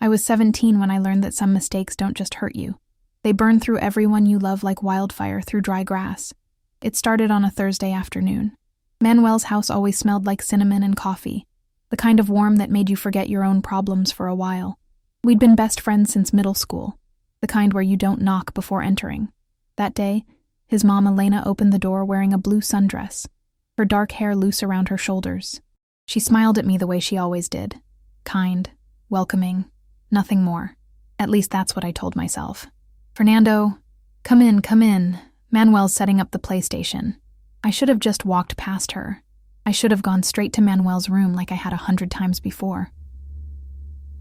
I was 17 when I learned that some mistakes don't just hurt you. They burn through everyone you love like wildfire through dry grass. It started on a Thursday afternoon. Manuel's house always smelled like cinnamon and coffee, the kind of warm that made you forget your own problems for a while. We'd been best friends since middle school, the kind where you don't knock before entering. That day, his mom Elena opened the door wearing a blue sundress, her dark hair loose around her shoulders. She smiled at me the way she always did. Kind, welcoming, nothing more. At least that's what I told myself. "Fernando, come in. Manuel's setting up the PlayStation." I should have just walked past her. I should have gone straight to Manuel's room like I had 100 times before.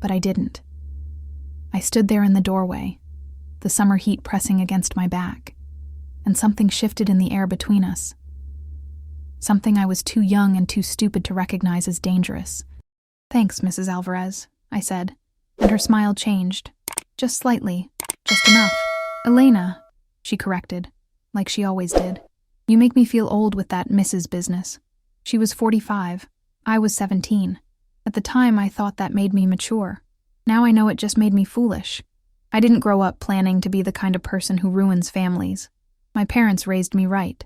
But I didn't. I stood there in the doorway, the summer heat pressing against my back, and something shifted in the air between us. Something I was too young and too stupid to recognize as dangerous. "Thanks, Mrs. Alvarez," I said, and her smile changed. Just slightly, just enough. "Elena," she corrected, like she always did. "You make me feel old with that Mrs. business." She was 45. I was 17. At the time, I thought that made me mature. Now I know it just made me foolish. I didn't grow up planning to be the kind of person who ruins families. My parents raised me right.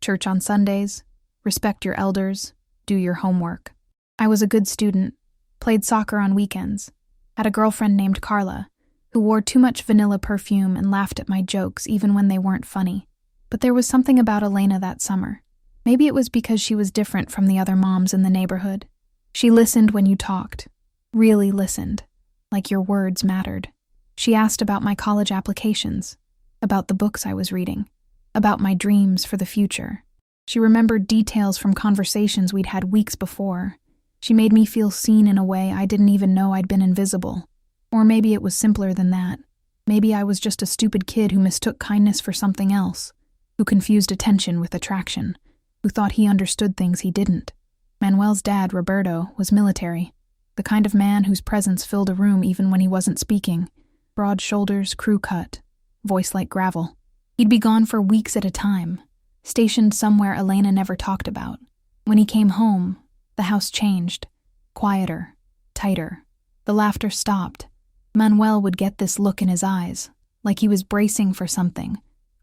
Church on Sundays, respect your elders, do your homework. I was a good student, played soccer on weekends, had a girlfriend named Carla, who wore too much vanilla perfume and laughed at my jokes even when they weren't funny. But there was something about Elena that summer. Maybe it was because she was different from the other moms in the neighborhood. She listened when you talked, really listened, like your words mattered. She asked about my college applications, about the books I was reading, about my dreams for the future. She remembered details from conversations we'd had weeks before. She made me feel seen in a way I didn't even know I'd been invisible. Or maybe it was simpler than that. Maybe I was just a stupid kid who mistook kindness for something else, who confused attention with attraction, who thought he understood things he didn't. Manuel's dad, Roberto, was military, the kind of man whose presence filled a room even when he wasn't speaking. Broad shoulders, crew cut, voice like gravel. He'd be gone for weeks at a time, stationed somewhere Elena never talked about. When he came home, the house changed, quieter, tighter. The laughter stopped. Manuel would get this look in his eyes, like he was bracing for something,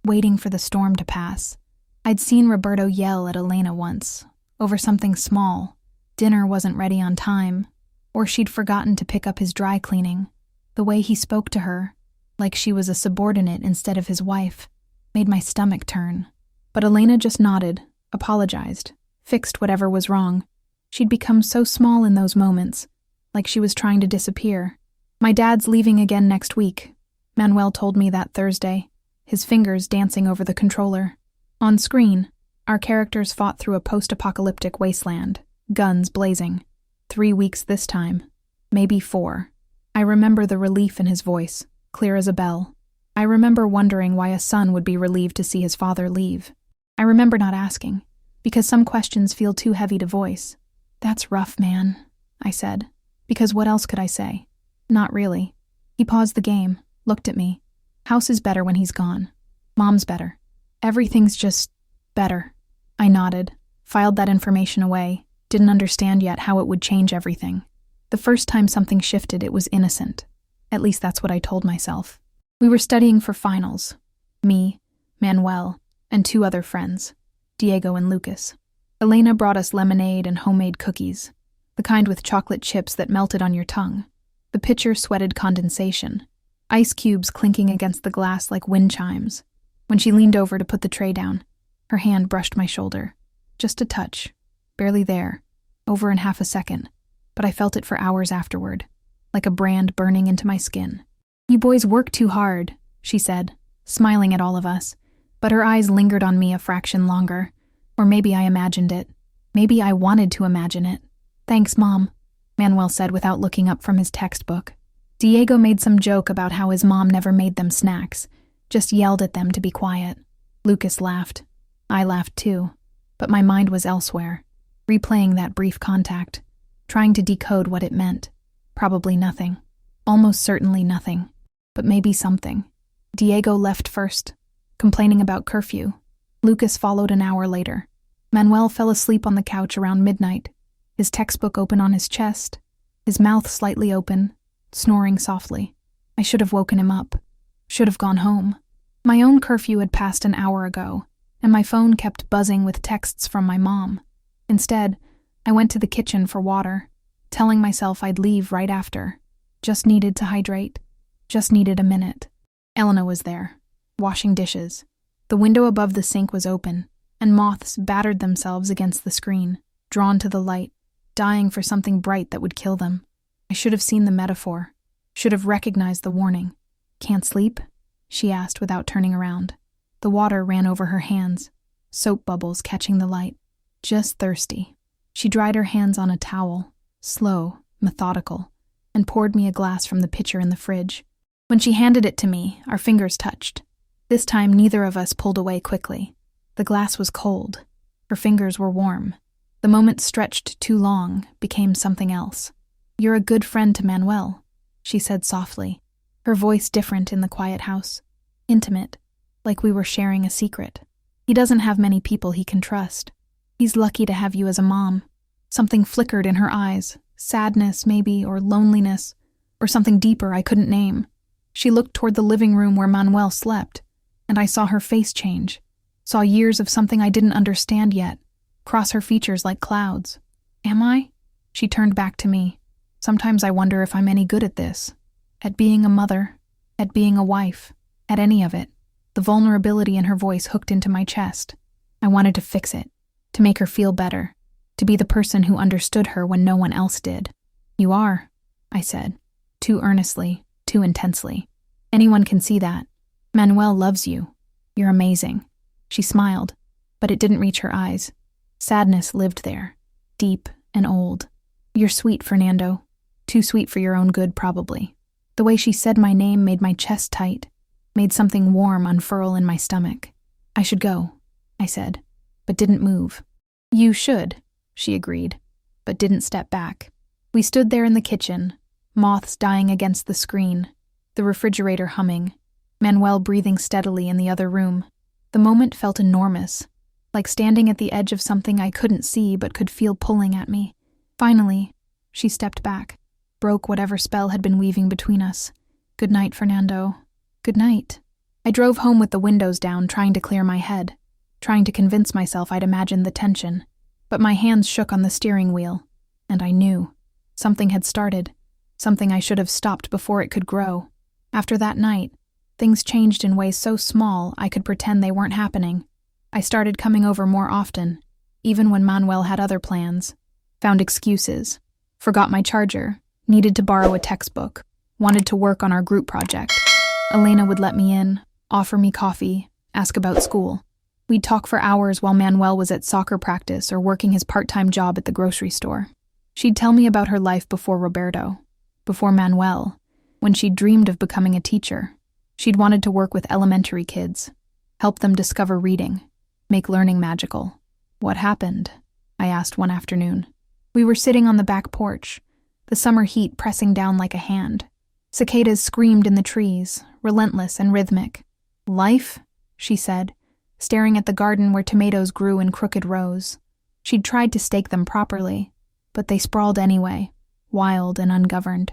waiting for the storm to pass. I'd seen Roberto yell at Elena once, over something small. Dinner wasn't ready on time, or she'd forgotten to pick up his dry cleaning. The way he spoke to her, like she was a subordinate instead of his wife, made my stomach turn. But Elena just nodded, apologized, fixed whatever was wrong. She'd become so small in those moments, like she was trying to disappear. "My dad's leaving again next week," Manuel told me that Thursday, his fingers dancing over the controller. On screen, our characters fought through a post-apocalyptic wasteland, guns blazing. 3 weeks this time, maybe 4. I remember the relief in his voice, clear as a bell. I remember wondering why a son would be relieved to see his father leave. I remember not asking, because some questions feel too heavy to voice. "That's rough, man," I said, because what else could I say? Not really. He paused the game, looked at me. "House is better when he's gone. Mom's better. Everything's just better." I nodded, filed that information away, didn't understand yet how it would change everything. The first time something shifted, it was innocent. At least that's what I told myself. We were studying for finals. Me, Manuel, and 2 other friends, Diego and Lucas. Elena brought us lemonade and homemade cookies, the kind with chocolate chips that melted on your tongue. The pitcher sweated condensation, ice cubes clinking against the glass like wind chimes. When she leaned over to put the tray down, her hand brushed my shoulder. Just a touch, barely there, over in half a second, but I felt it for hours afterward, like a brand burning into my skin. "You boys work too hard," she said, smiling at all of us, but her eyes lingered on me a fraction longer. Or maybe I imagined it. Maybe I wanted to imagine it. "Thanks, Mom," Manuel said without looking up from his textbook. Diego made some joke about how his mom never made them snacks, just yelled at them to be quiet. Lucas laughed. I laughed too, but my mind was elsewhere, replaying that brief contact, trying to decode what it meant. Probably nothing. Almost certainly nothing. But maybe something. Diego left first, complaining about curfew. Lucas followed an hour later. Manuel fell asleep on the couch around midnight, his textbook open on his chest, his mouth slightly open, snoring softly. I should have woken him up. Should have gone home. My own curfew had passed an hour ago, and my phone kept buzzing with texts from my mom. Instead, I went to the kitchen for water, telling myself I'd leave right after. Just needed to hydrate. Just needed a minute. Elena was there, washing dishes. The window above the sink was open, and moths battered themselves against the screen, drawn to the light, dying for something bright that would kill them. I should have seen the metaphor, should have recognized the warning. "Can't sleep?" she asked without turning around. The water ran over her hands, soap bubbles catching the light. Just thirsty. She dried her hands on a towel, slow, methodical, and poured me a glass from the pitcher in the fridge. When she handed it to me, our fingers touched. This time, neither of us pulled away quickly. The glass was cold. Her fingers were warm. The moment stretched too long, became something else. "You're a good friend to Manuel," she said softly, her voice different in the quiet house. Intimate, like we were sharing a secret. "He doesn't have many people he can trust. He's lucky to have you as a mom." Something flickered in her eyes, sadness maybe, or loneliness, or something deeper I couldn't name. She looked toward the living room where Manuel slept, and I saw her face change, saw years of something I didn't understand yet, cross her features like clouds. "Am I?" She turned back to me. "Sometimes I wonder if I'm any good at this. At being a mother, at being a wife, at any of it." The vulnerability in her voice hooked into my chest. I wanted to fix it, to make her feel better, to be the person who understood her when no one else did. "You are," I said, too earnestly, too intensely. "Anyone can see that. Manuel loves you. You're amazing." She smiled, but it didn't reach her eyes. Sadness lived there, deep and old. "You're sweet, Fernando. Too sweet for your own good, probably." The way she said my name made my chest tight, made something warm unfurl in my stomach. "I should go," I said, but didn't move. "You should," she agreed, but didn't step back. We stood there in the kitchen, moths dying against the screen, the refrigerator humming, Manuel breathing steadily in the other room. The moment felt enormous, like standing at the edge of something I couldn't see but could feel pulling at me. Finally, she stepped back, broke whatever spell had been weaving between us. "Good night, Fernando. Good night." I drove home with the windows down, trying to clear my head, trying to convince myself I'd imagined the tension. But my hands shook on the steering wheel, and I knew. Something had started, something I should have stopped before it could grow. After that night, things changed in ways so small I could pretend they weren't happening. I started coming over more often, even when Manuel had other plans. Found excuses. Forgot my charger. Needed to borrow a textbook. Wanted to work on our group project. Elena would let me in, offer me coffee, ask about school. We'd talk for hours while Manuel was at soccer practice or working his part-time job at the grocery store. She'd tell me about her life before Roberto, before Manuel, when she'd dreamed of becoming a teacher. She'd wanted to work with elementary kids, help them discover reading, make learning magical. "What happened?" I asked one afternoon. We were sitting on the back porch, the summer heat pressing down like a hand. Cicadas screamed in the trees, relentless and rhythmic. "Life?" she said, staring at the garden where tomatoes grew in crooked rows. She'd tried to stake them properly, but they sprawled anyway, wild and ungoverned.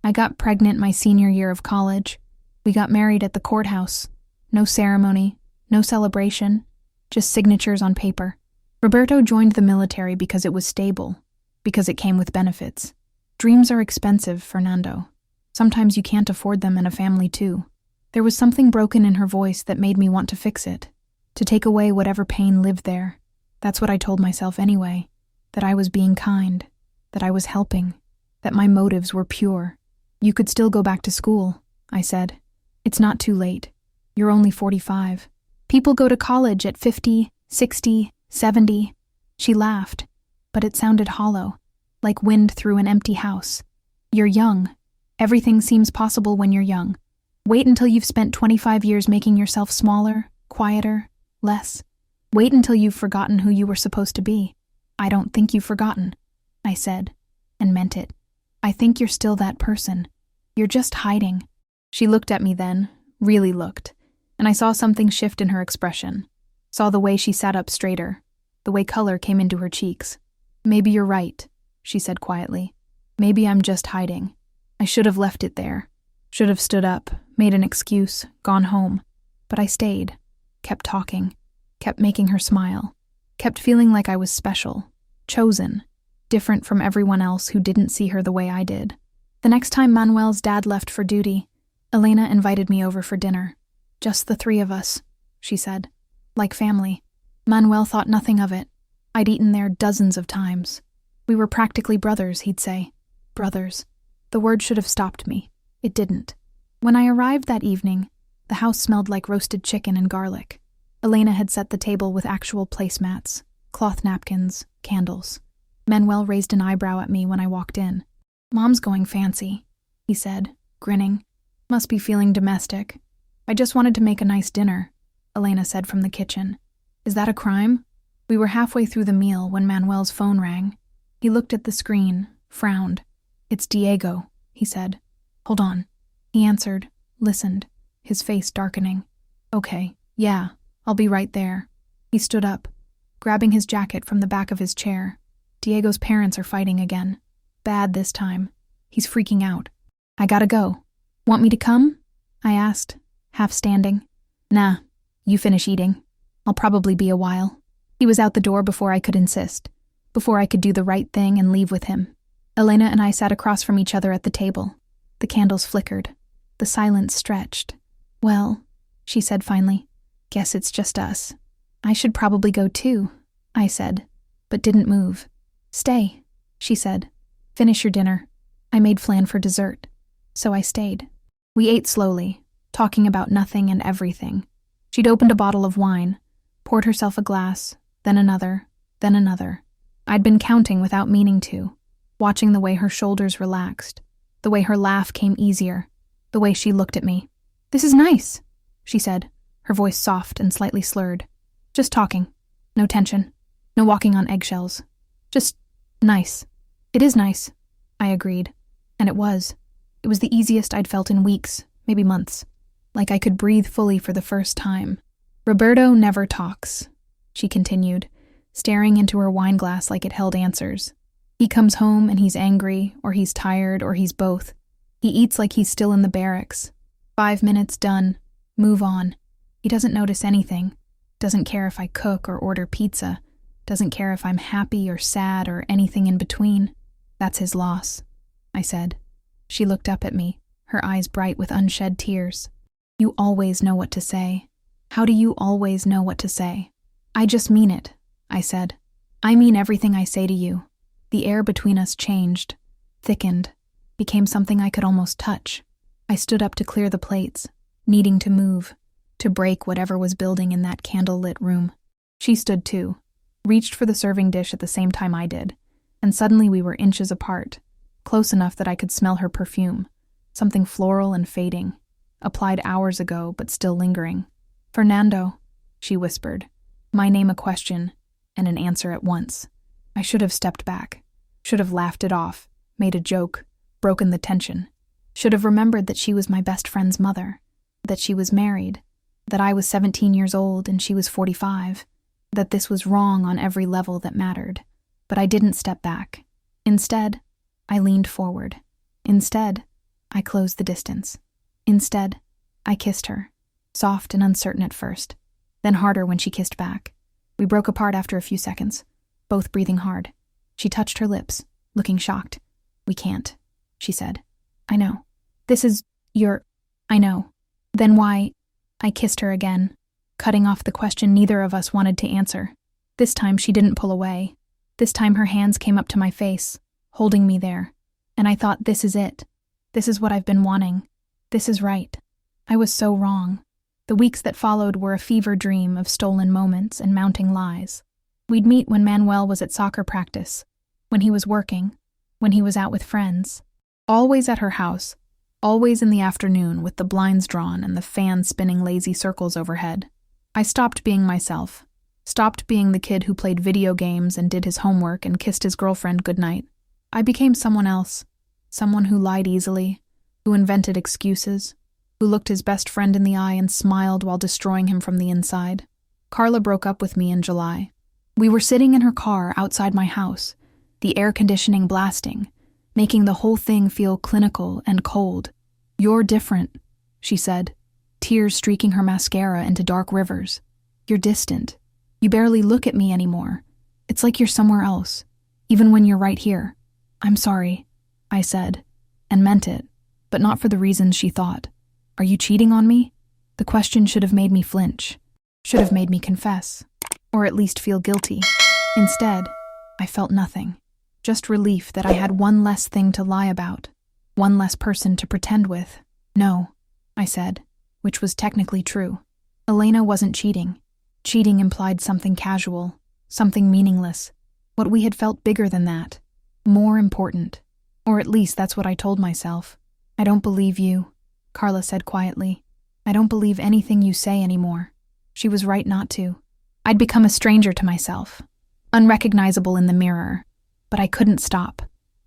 I got pregnant my senior year of college. We got married at the courthouse. No ceremony, no celebration, just signatures on paper. Roberto joined the military because it was stable, because it came with benefits. Dreams are expensive, Fernando. Sometimes you can't afford them in a family too. There was something broken in her voice that made me want to fix it, to take away whatever pain lived there. That's what I told myself anyway, that I was being kind, that I was helping, that my motives were pure. "You could still go back to school," I said. "It's not too late. You're only 45. People go to college at 50, 60, 70. She laughed, but it sounded hollow, like wind through an empty house. "You're young. Everything seems possible when you're young. Wait until you've spent 25 years making yourself smaller, quieter, less. Wait until you've forgotten who you were supposed to be." "I don't think you've forgotten," I said, and meant it. "I think you're still that person. You're just hiding." She looked at me then, really looked, and I saw something shift in her expression. Saw the way she sat up straighter, the way color came into her cheeks. "Maybe you're right," she said quietly. "Maybe I'm just hiding. I should have left it there. Should have stood up, made an excuse, gone home. But I stayed, kept talking, kept making her smile, kept feeling like I was special, chosen, different from everyone else who didn't see her the way I did. The next time Manuel's dad left for duty, Elena invited me over for dinner. Just the three of us, she said. Like family. Manuel thought nothing of it. I'd eaten there dozens of times. We were practically brothers, he'd say. Brothers. The word should have stopped me. It didn't. When I arrived that evening, the house smelled like roasted chicken and garlic. Elena had set the table with actual placemats, cloth napkins, candles. Manuel raised an eyebrow at me when I walked in. Mom's going fancy, he said, grinning. Must be feeling domestic. I just wanted to make a nice dinner, Elena said from the kitchen. Is that a crime? We were halfway through the meal when Manuel's phone rang. He looked at the screen, frowned. It's Diego, he said. Hold on. He answered, listened, his face darkening. Okay, yeah, I'll be right there. He stood up, grabbing his jacket from the back of his chair. Diego's parents are fighting again. Bad this time. He's freaking out. I gotta go. Want me to come? I asked, half standing. Nah, you finish eating. I'll probably be a while. He was out the door before I could insist, before I could do the right thing and leave with him. Elena and I sat across from each other at the table. The candles flickered. The silence stretched. Well, she said finally, guess it's just us. I should probably go too, I said, but didn't move. Stay, she said. Finish your dinner. I made flan for dessert. So I stayed. We ate slowly, talking about nothing and everything. She'd opened a bottle of wine, poured herself a glass, then another, then another. I'd been counting without meaning to, watching the way her shoulders relaxed, the way her laugh came easier, the way she looked at me. This is nice, she said, her voice soft and slightly slurred. Just talking. No tension. No walking on eggshells. Just nice. It is nice, I agreed. And it was. It was the easiest I'd felt in weeks, maybe months. Like I could breathe fully for the first time. Roberto never talks, she continued, staring into her wine glass like it held answers. He comes home and he's angry, or he's tired, or he's both. He eats like he's still in the barracks. 5 minutes done. Move on. He doesn't notice anything. Doesn't care if I cook or order pizza. Doesn't care if I'm happy or sad or anything in between. That's his loss, I said. She looked up at me, her eyes bright with unshed tears. You always know what to say. How do you always know what to say? I just mean it, I said. I mean everything I say to you. The air between us changed, thickened, became something I could almost touch. I stood up to clear the plates, needing to move, to break whatever was building in that candle-lit room. She stood too, reached for the serving dish at the same time I did, and suddenly we were inches apart, close enough that I could smell her perfume, something floral and fading, applied hours ago but still lingering. Fernando, she whispered, my name a question, and an answer at once. I should have stepped back, should have laughed it off, made a joke, broken the tension, should have remembered that she was my best friend's mother, that she was married, that I was 17 years old and she was 45, that this was wrong on every level that mattered. But I didn't step back. Instead, I leaned forward. Instead, I closed the distance. Instead, I kissed her, soft and uncertain at first, then harder when she kissed back. We broke apart after a few seconds, both breathing hard. She touched her lips, looking shocked. We can't, she said. I know. This is I know. Then why? I kissed her again, cutting off the question neither of us wanted to answer. This time she didn't pull away. This time her hands came up to my face, holding me there. And I thought, this is it. This is what I've been wanting. This is right. I was so wrong. The weeks that followed were a fever dream of stolen moments and mounting lies. We'd meet when Manuel was at soccer practice, when he was working, when he was out with friends. Always at her house, always in the afternoon with the blinds drawn and the fan spinning lazy circles overhead. I stopped being myself, stopped being the kid who played video games and did his homework and kissed his girlfriend goodnight. I became someone else, someone who lied easily, who invented excuses, who looked his best friend in the eye and smiled while destroying him from the inside. Carla broke up with me in July. We were sitting in her car outside my house, the air conditioning blasting, making the whole thing feel clinical and cold. "You're different," she said, tears streaking her mascara into dark rivers. "You're distant. You barely look at me anymore. It's like you're somewhere else, even when you're right here." "I'm sorry," I said, and meant it, but not for the reasons she thought. "Are you cheating on me?" The question should have made me flinch, should have made me confess, or at least feel guilty. Instead, I felt nothing, just relief that I had one less thing to lie about, one less person to pretend with. "No," I said, which was technically true. Elena wasn't cheating. Cheating implied something casual, something meaningless. What we had felt bigger than that, more important. Or at least that's what I told myself. "I don't believe you," Carla said quietly. "I don't believe anything you say anymore." She was right not to. I'd become a stranger to myself, unrecognizable in the mirror, but I couldn't stop,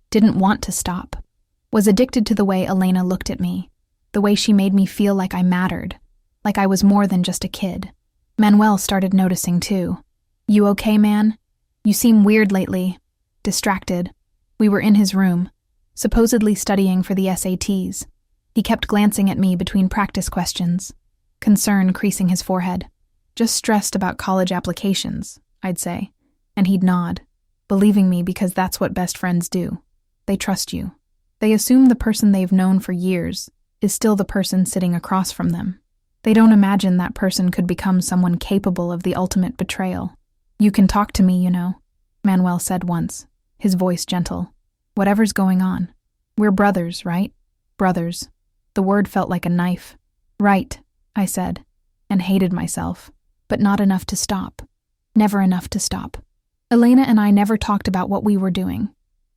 didn't want to stop. Was addicted to the way Elena looked at me, the way she made me feel like I mattered, like I was more than just a kid. Manuel started noticing too. "You okay, man? You seem weird lately." Distracted. We were in his room, supposedly studying for the SATs. He kept glancing at me between practice questions, concern creasing his forehead. "Just stressed about college applications," I'd say, and he'd nod, believing me because that's what best friends do. They trust you. They assume the person they've known for years is still the person sitting across from them. They don't imagine that person could become someone capable of the ultimate betrayal. "You can talk to me, you know," Manuel said once, his voice gentle. "Whatever's going on. We're brothers, right? Brothers." The word felt like a knife. "Right," I said, and hated myself, but not enough to stop. Never enough to stop. Elena and I never talked about what we were doing,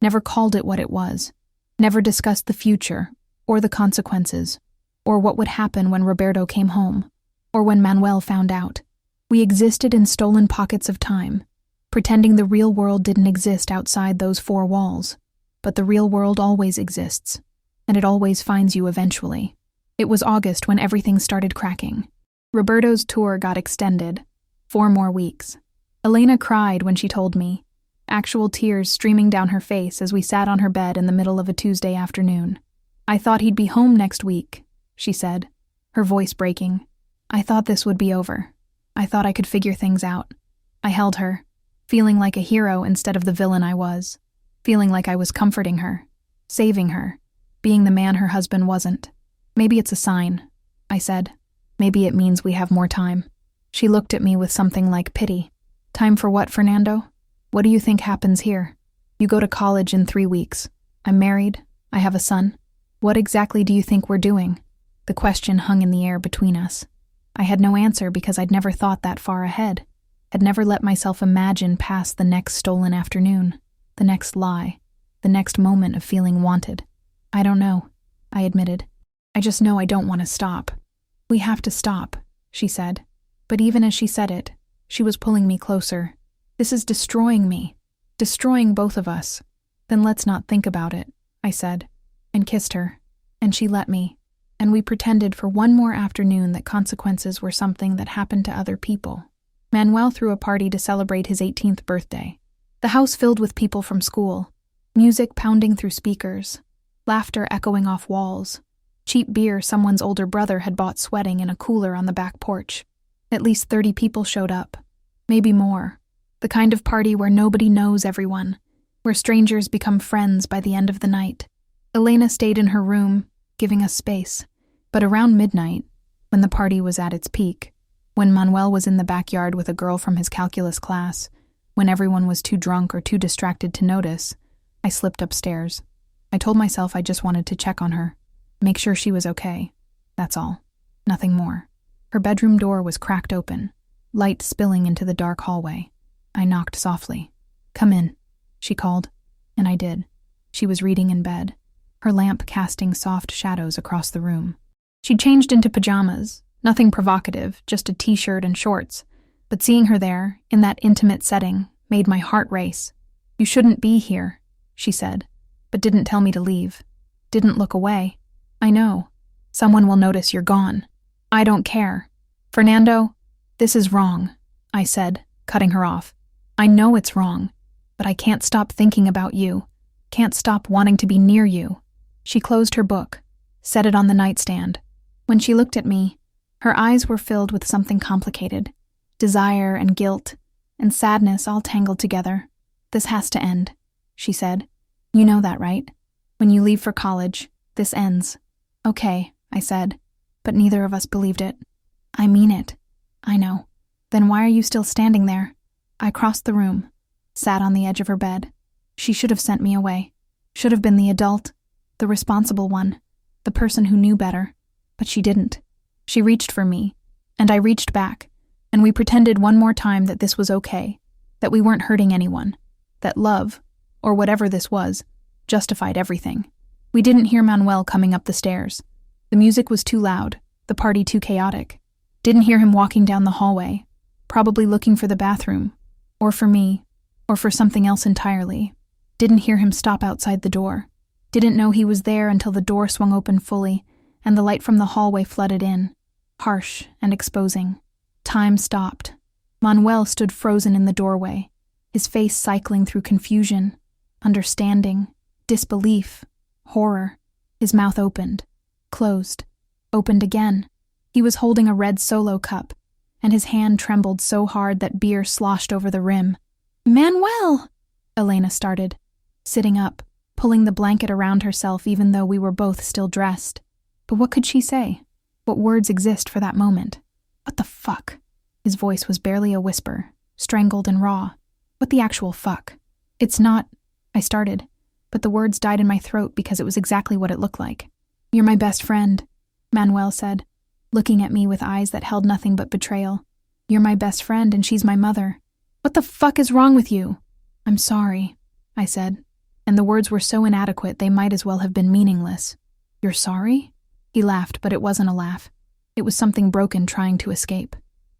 never called it what it was, never discussed the future, or the consequences, or what would happen when Roberto came home, or when Manuel found out. We existed in stolen pockets of time, pretending the real world didn't exist outside those four walls. But the real world always exists, and it always finds you eventually. It was August when everything started cracking. Roberto's tour got extended, 4 more weeks. Elena cried when she told me, actual tears streaming down her face as we sat on her bed in the middle of a Tuesday afternoon. "I thought he'd be home next week," she said, her voice breaking. "I thought this would be over. I thought I could figure things out." I held her, feeling like a hero instead of the villain I was, feeling like I was comforting her, saving her, being the man her husband wasn't. "Maybe it's a sign," I said. "Maybe it means we have more time." She looked at me with something like pity. "Time for what, Fernando? What do you think happens here? You go to college in 3 weeks. I'm married. I have a son. What exactly do you think we're doing?" The question hung in the air between us. I had no answer because I'd never thought that far ahead, had never let myself imagine past the next stolen afternoon, the next lie, the next moment of feeling wanted. "I don't know," I admitted. "I just know I don't want to stop." "We have to stop," she said. But even as she said it, she was pulling me closer. "This is destroying me, destroying both of us." "Then let's not think about it," I said, and kissed her, and she let me, and we pretended for one more afternoon that consequences were something that happened to other people. Manuel threw a party to celebrate his 18th birthday. The house filled with people from school, music pounding through speakers, laughter echoing off walls, cheap beer someone's older brother had bought sweating in a cooler on the back porch. At least 30 people showed up, maybe more. The kind of party where nobody knows everyone, where strangers become friends by the end of the night. Elena stayed in her room, giving us space. But around midnight, when the party was at its peak, when Manuel was in the backyard with a girl from his calculus class, when everyone was too drunk or too distracted to notice, I slipped upstairs. I told myself I just wanted to check on her, make sure she was okay. That's all. Nothing more. Her bedroom door was cracked open, light spilling into the dark hallway. I knocked softly. "Come in," she called, and I did. She was reading in bed, her lamp casting soft shadows across the room. She'd changed into pajamas, nothing provocative, just a t-shirt and shorts, but seeing her there, in that intimate setting, made my heart race. "You shouldn't be here," she said, but didn't tell me to leave. Didn't look away. "I know. Someone will notice you're gone. I don't care. Fernando, this is wrong," I said, cutting her off. "I know it's wrong, but I can't stop thinking about you. Can't stop wanting to be near you. She closed her book, set it on the nightstand. When she looked at me, her eyes were filled with something complicated. Desire and guilt and sadness all tangled together. This has to end, she said. You know that, right? When you leave for college, this ends. Okay, I said, but neither of us believed it. I mean it. I know. Then why are you still standing there? I crossed the room, sat on the edge of her bed. She should have sent me away. Should have been the adult, the responsible one, the person who knew better. But she didn't. She reached for me, and I reached back, and we pretended one more time that this was okay, that we weren't hurting anyone, that love, or whatever this was, justified everything. We didn't hear Manuel coming up the stairs. The music was too loud, the party too chaotic. Didn't hear him walking down the hallway, probably looking for the bathroom, or for me, or for something else entirely. Didn't hear him stop outside the door. Didn't know he was there until the door swung open fully, and the light from the hallway flooded in, harsh and exposing. Time stopped. Manuel stood frozen in the doorway, his face cycling through confusion, understanding, disbelief, horror. His mouth opened, closed, opened again. He was holding a red Solo cup, and his hand trembled so hard that beer sloshed over the rim. "Manuel!" Elena started, sitting up, pulling the blanket around herself even though we were both still dressed. But what could she say? What words exist for that moment? What the fuck? His voice was barely a whisper, strangled and raw. What the actual fuck? It's not... I started, but the words died in my throat because it was exactly what it looked like. "You're my best friend," Manuel said, looking at me with eyes that held nothing but betrayal. "You're my best friend and she's my mother. What the fuck is wrong with you?" "I'm sorry," I said, and the words were so inadequate they might as well have been meaningless. "You're sorry?" He laughed, but it wasn't a laugh. It was something broken trying to escape.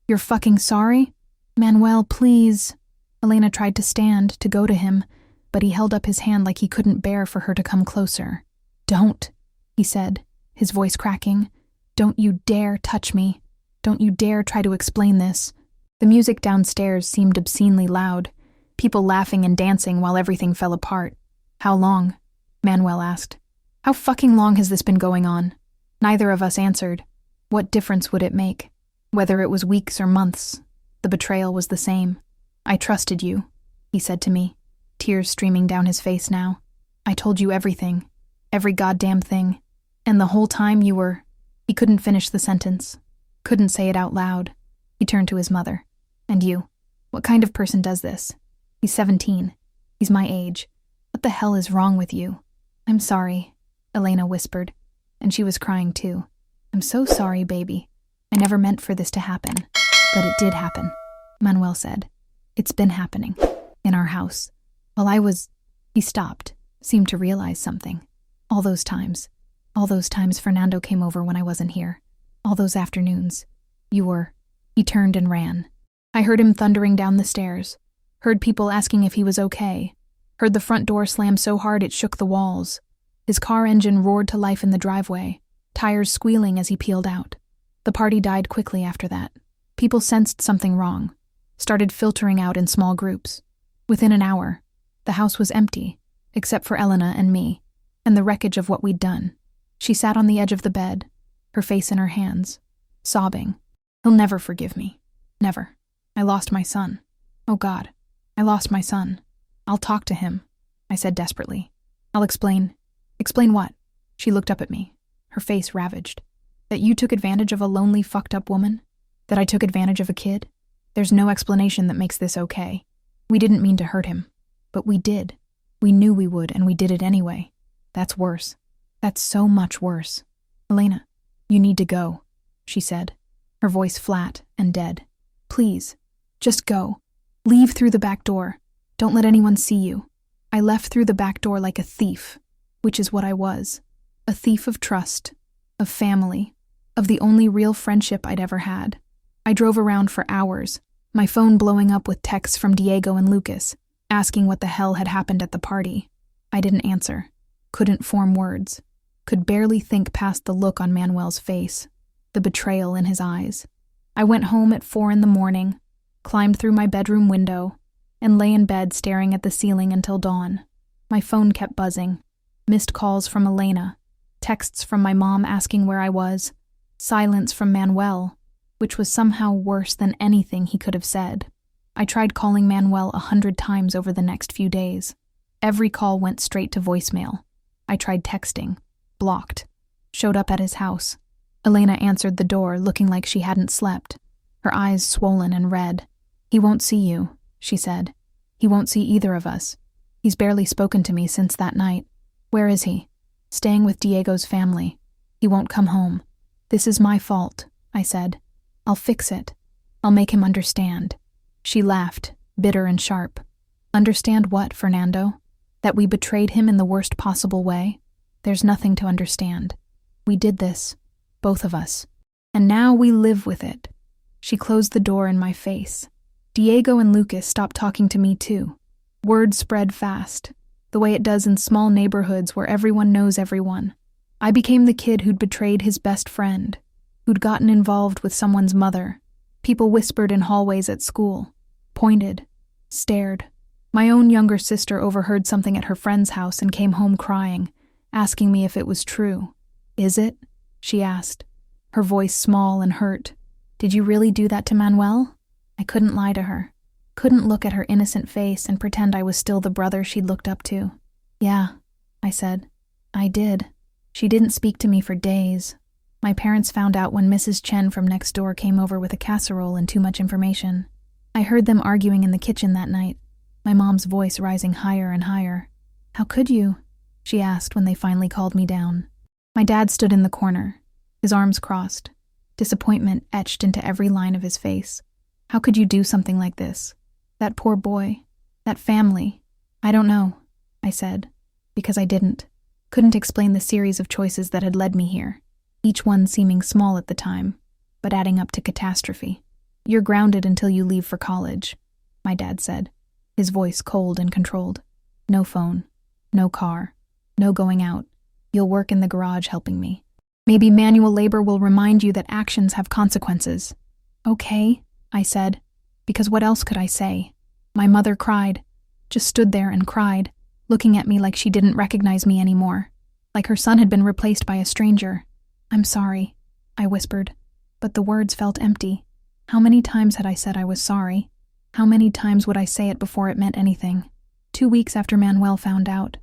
"You're fucking sorry?" "Manuel, please." Elena tried to stand, to go to him, but he held up his hand like he couldn't bear for her to come closer. "Don't," he said, his voice cracking. "Don't you dare touch me. Don't you dare try to explain this." The music downstairs seemed obscenely loud, people laughing and dancing while everything fell apart. "How long?" Manuel asked. "How fucking long has this been going on?" Neither of us answered. What difference would it make? Whether it was weeks or months, the betrayal was the same. "I trusted you," he said to me, tears streaming down his face now. "I told you everything, every goddamn thing. And the whole time you were..." He couldn't finish the sentence, couldn't say it out loud. He turned to his mother. "And you? What kind of person does this? He's 17. He's my age. What the hell is wrong with you?" "I'm sorry," Elena whispered, and she was crying too. "I'm so sorry, baby. I never meant for this to happen. But it did happen," Manuel said. "It's been happening. In our house. While I was..." He stopped, seemed to realize something. All those times Fernando came over when I wasn't here. All those afternoons. You were..." He turned and ran. I heard him thundering down the stairs. Heard people asking if he was okay. Heard the front door slam so hard it shook the walls. His car engine roared to life in the driveway, tires squealing as he peeled out. The party died quickly after that. People sensed something wrong, started filtering out in small groups. Within an hour, the house was empty, except for Elena and me, and the wreckage of what we'd done. She sat on the edge of the bed, her face in her hands, sobbing. "He'll never forgive me. Never. I lost my son. Oh God, I lost my son. I'll talk to him," I said desperately. "I'll explain." "Explain what?" She looked up at me, her face ravaged. "That you took advantage of a lonely, fucked up woman? That I took advantage of a kid? There's no explanation that makes this okay. We didn't mean to hurt him. But we did. We knew we would, and we did it anyway. That's worse. That's so much worse. Elena, you need to go," she said, her voice flat and dead. "Please, just go. Leave through the back door. Don't let anyone see you." I left through the back door like a thief, which is what I was. A thief of trust, of family, of the only real friendship I'd ever had. I drove around for hours, my phone blowing up with texts from Diego and Lucas, asking what the hell had happened at the party. I didn't answer, couldn't form words, could barely think past the look on Manuel's face, the betrayal in his eyes. I went home at 4 a.m, climbed through my bedroom window, and lay in bed staring at the ceiling until dawn. My phone kept buzzing. Missed calls from Elena, texts from my mom asking where I was, silence from Manuel, which was somehow worse than anything he could have said. I tried calling Manuel 100 times over the next few days. Every call went straight to voicemail. I tried texting, blocked, showed up at his house. Elena answered the door, looking like she hadn't slept, her eyes swollen and red. "He won't see you," she said. "He won't see either of us. He's barely spoken to me since that night. Where is he?" "Staying with Diego's family. He won't come home." "This is my fault," I said. "I'll fix it. I'll make him understand." She laughed, bitter and sharp. "Understand what, Fernando? That we betrayed him in the worst possible way? There's nothing to understand. We did this, both of us. And now we live with it." She closed the door in my face. Diego and Lucas stopped talking to me too. Word spread fast, the way it does in small neighborhoods where everyone knows everyone. I became the kid who'd betrayed his best friend, who'd gotten involved with someone's mother. People whispered in hallways at school, pointed, stared. My own younger sister overheard something at her friend's house and came home crying, asking me if it was true. "Is it?" she asked, her voice small and hurt. "Did you really do that to Manuel?" I couldn't lie to her. Couldn't look at her innocent face and pretend I was still the brother she'd looked up to. "Yeah," I said. "I did." She didn't speak to me for days. My parents found out when Mrs. Chen from next door came over with a casserole and too much information. I heard them arguing in the kitchen that night, my mom's voice rising higher and higher. "How could you?" she asked when they finally called me down. My dad stood in the corner, his arms crossed, disappointment etched into every line of his face. "How could you do something like this? That poor boy, that family." "I don't know," I said, because I didn't. Couldn't explain the series of choices that had led me here, each one seeming small at the time, but adding up to catastrophe. "You're grounded until you leave for college," my dad said, his voice cold and controlled. "No phone, no car, no going out. You'll work in the garage helping me. Maybe manual labor will remind you that actions have consequences." "Okay," I said, because what else could I say? My mother cried, just stood there and cried, looking at me like she didn't recognize me anymore, like her son had been replaced by a stranger. "I'm sorry," I whispered, but the words felt empty. How many times had I said I was sorry? How many times would I say it before it meant anything? 2 weeks after Manuel found out,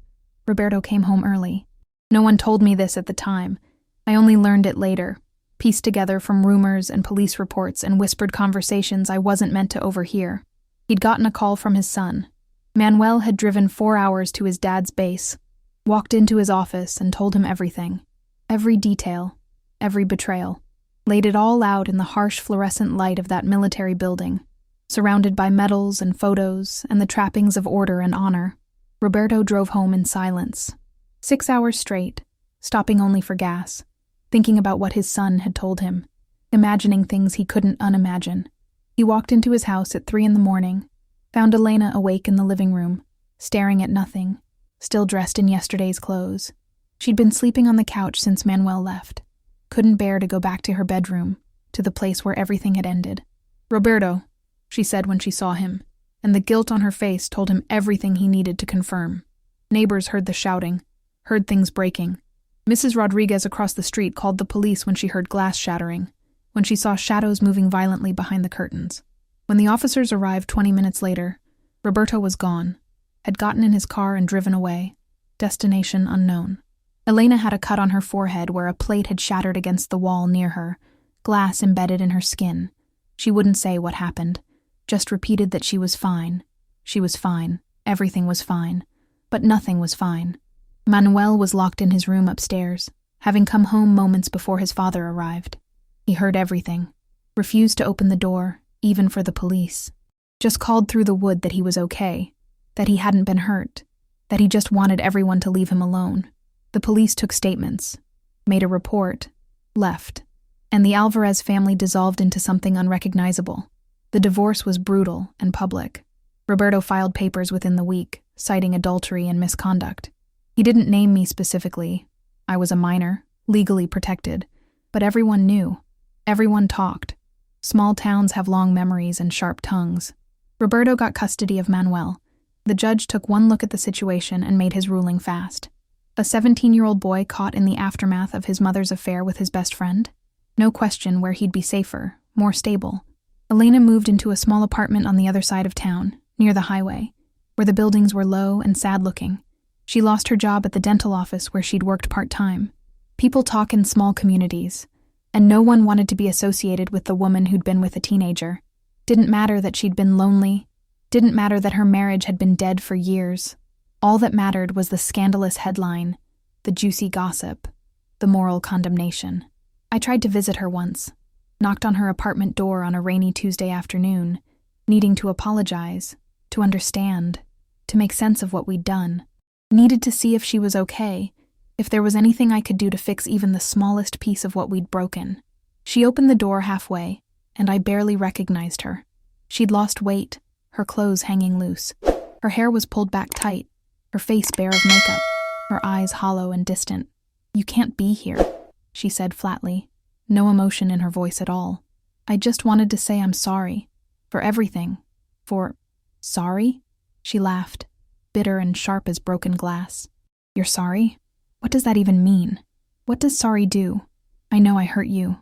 Roberto came home early. No one told me this at the time. I only learned it later, pieced together from rumors and police reports and whispered conversations I wasn't meant to overhear. He'd gotten a call from his son. Manuel had driven 4 hours to his dad's base, walked into his office and told him everything. Every detail, every betrayal. Laid it all out in the harsh fluorescent light of that military building, surrounded by medals and photos and the trappings of order and honor. Roberto drove home in silence. 6 hours straight, stopping only for gas, thinking about what his son had told him, imagining things he couldn't unimagine. He walked into his house at 3 a.m, found Elena awake in the living room, staring at nothing, still dressed in yesterday's clothes. She'd been sleeping on the couch since Manuel left. Couldn't bear to go back to her bedroom, to the place where everything had ended. "Roberto," she said when she saw him, and the guilt on her face told him everything he needed to confirm. Neighbors heard the shouting, heard things breaking. Mrs. Rodriguez across the street called the police when she heard glass shattering, when she saw shadows moving violently behind the curtains. When the officers arrived 20 minutes later, Roberto was gone, had gotten in his car and driven away, destination unknown. Elena had a cut on her forehead where a plate had shattered against the wall near her, glass embedded in her skin. She wouldn't say what happened, just repeated that she was fine. She was fine, everything was fine, but nothing was fine. Manuel was locked in his room upstairs, having come home moments before his father arrived. He heard everything, refused to open the door, even for the police. Just called through the wood that he was okay, that he hadn't been hurt, that he just wanted everyone to leave him alone. The police took statements, made a report, left, and the Alvarez family dissolved into something unrecognizable. The divorce was brutal and public. Roberto filed papers within the week, citing adultery and misconduct. He didn't name me specifically. I was a minor, legally protected, but everyone knew. Everyone talked. Small towns have long memories and sharp tongues. Roberto got custody of Manuel, The judge took one look at the situation and made his ruling fast. A 17-year-old boy caught in the aftermath of his mother's affair with his best friend? No question where he'd be safer, more stable. Elena moved into a small apartment on the other side of town, near the highway, where the buildings were low and sad-looking. She lost her job at the dental office where she'd worked part-time. People talk in small communities, and no one wanted to be associated with the woman who'd been with a teenager. Didn't matter that she'd been lonely. Didn't matter that her marriage had been dead for years. All that mattered was the scandalous headline, the juicy gossip, the moral condemnation. I tried to visit her once, knocked on her apartment door on a rainy Tuesday afternoon, needing to apologize, to understand, to make sense of what we'd done. Needed to see if she was okay, if there was anything I could do to fix even the smallest piece of what we'd broken. She opened the door halfway, and I barely recognized her. She'd lost weight, her clothes hanging loose. Her hair was pulled back tight, her face bare of makeup, her eyes hollow and distant. "You can't be here," she said flatly, no emotion in her voice at all. "I just wanted to say I'm sorry. For everything. Sorry?" She laughed, bitter and sharp as broken glass. "You're sorry? What does that even mean? What does sorry do? I know I hurt you.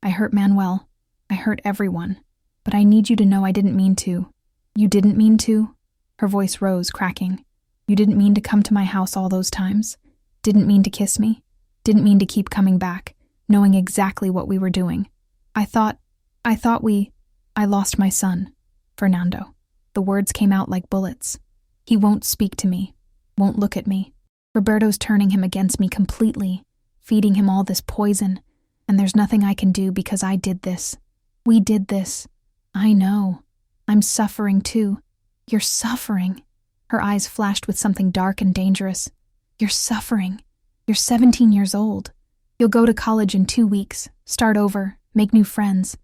I hurt Manuel. I hurt everyone. But I need you to know I didn't mean to." "You didn't mean to?" Her voice rose, cracking. "You didn't mean to come to my house all those times? Didn't mean to kiss me? Didn't mean to keep coming back, knowing exactly what we were doing? I lost my son, Fernando." The words came out like bullets. "He won't speak to me, won't look at me. Roberto's turning him against me completely, feeding him all this poison, and there's nothing I can do because I did this. We did this. I know. I'm suffering too. You're suffering." Her eyes flashed with something dark and dangerous. "You're suffering. You're 17 years old. You'll go to college in 2 weeks, start over, make new friends.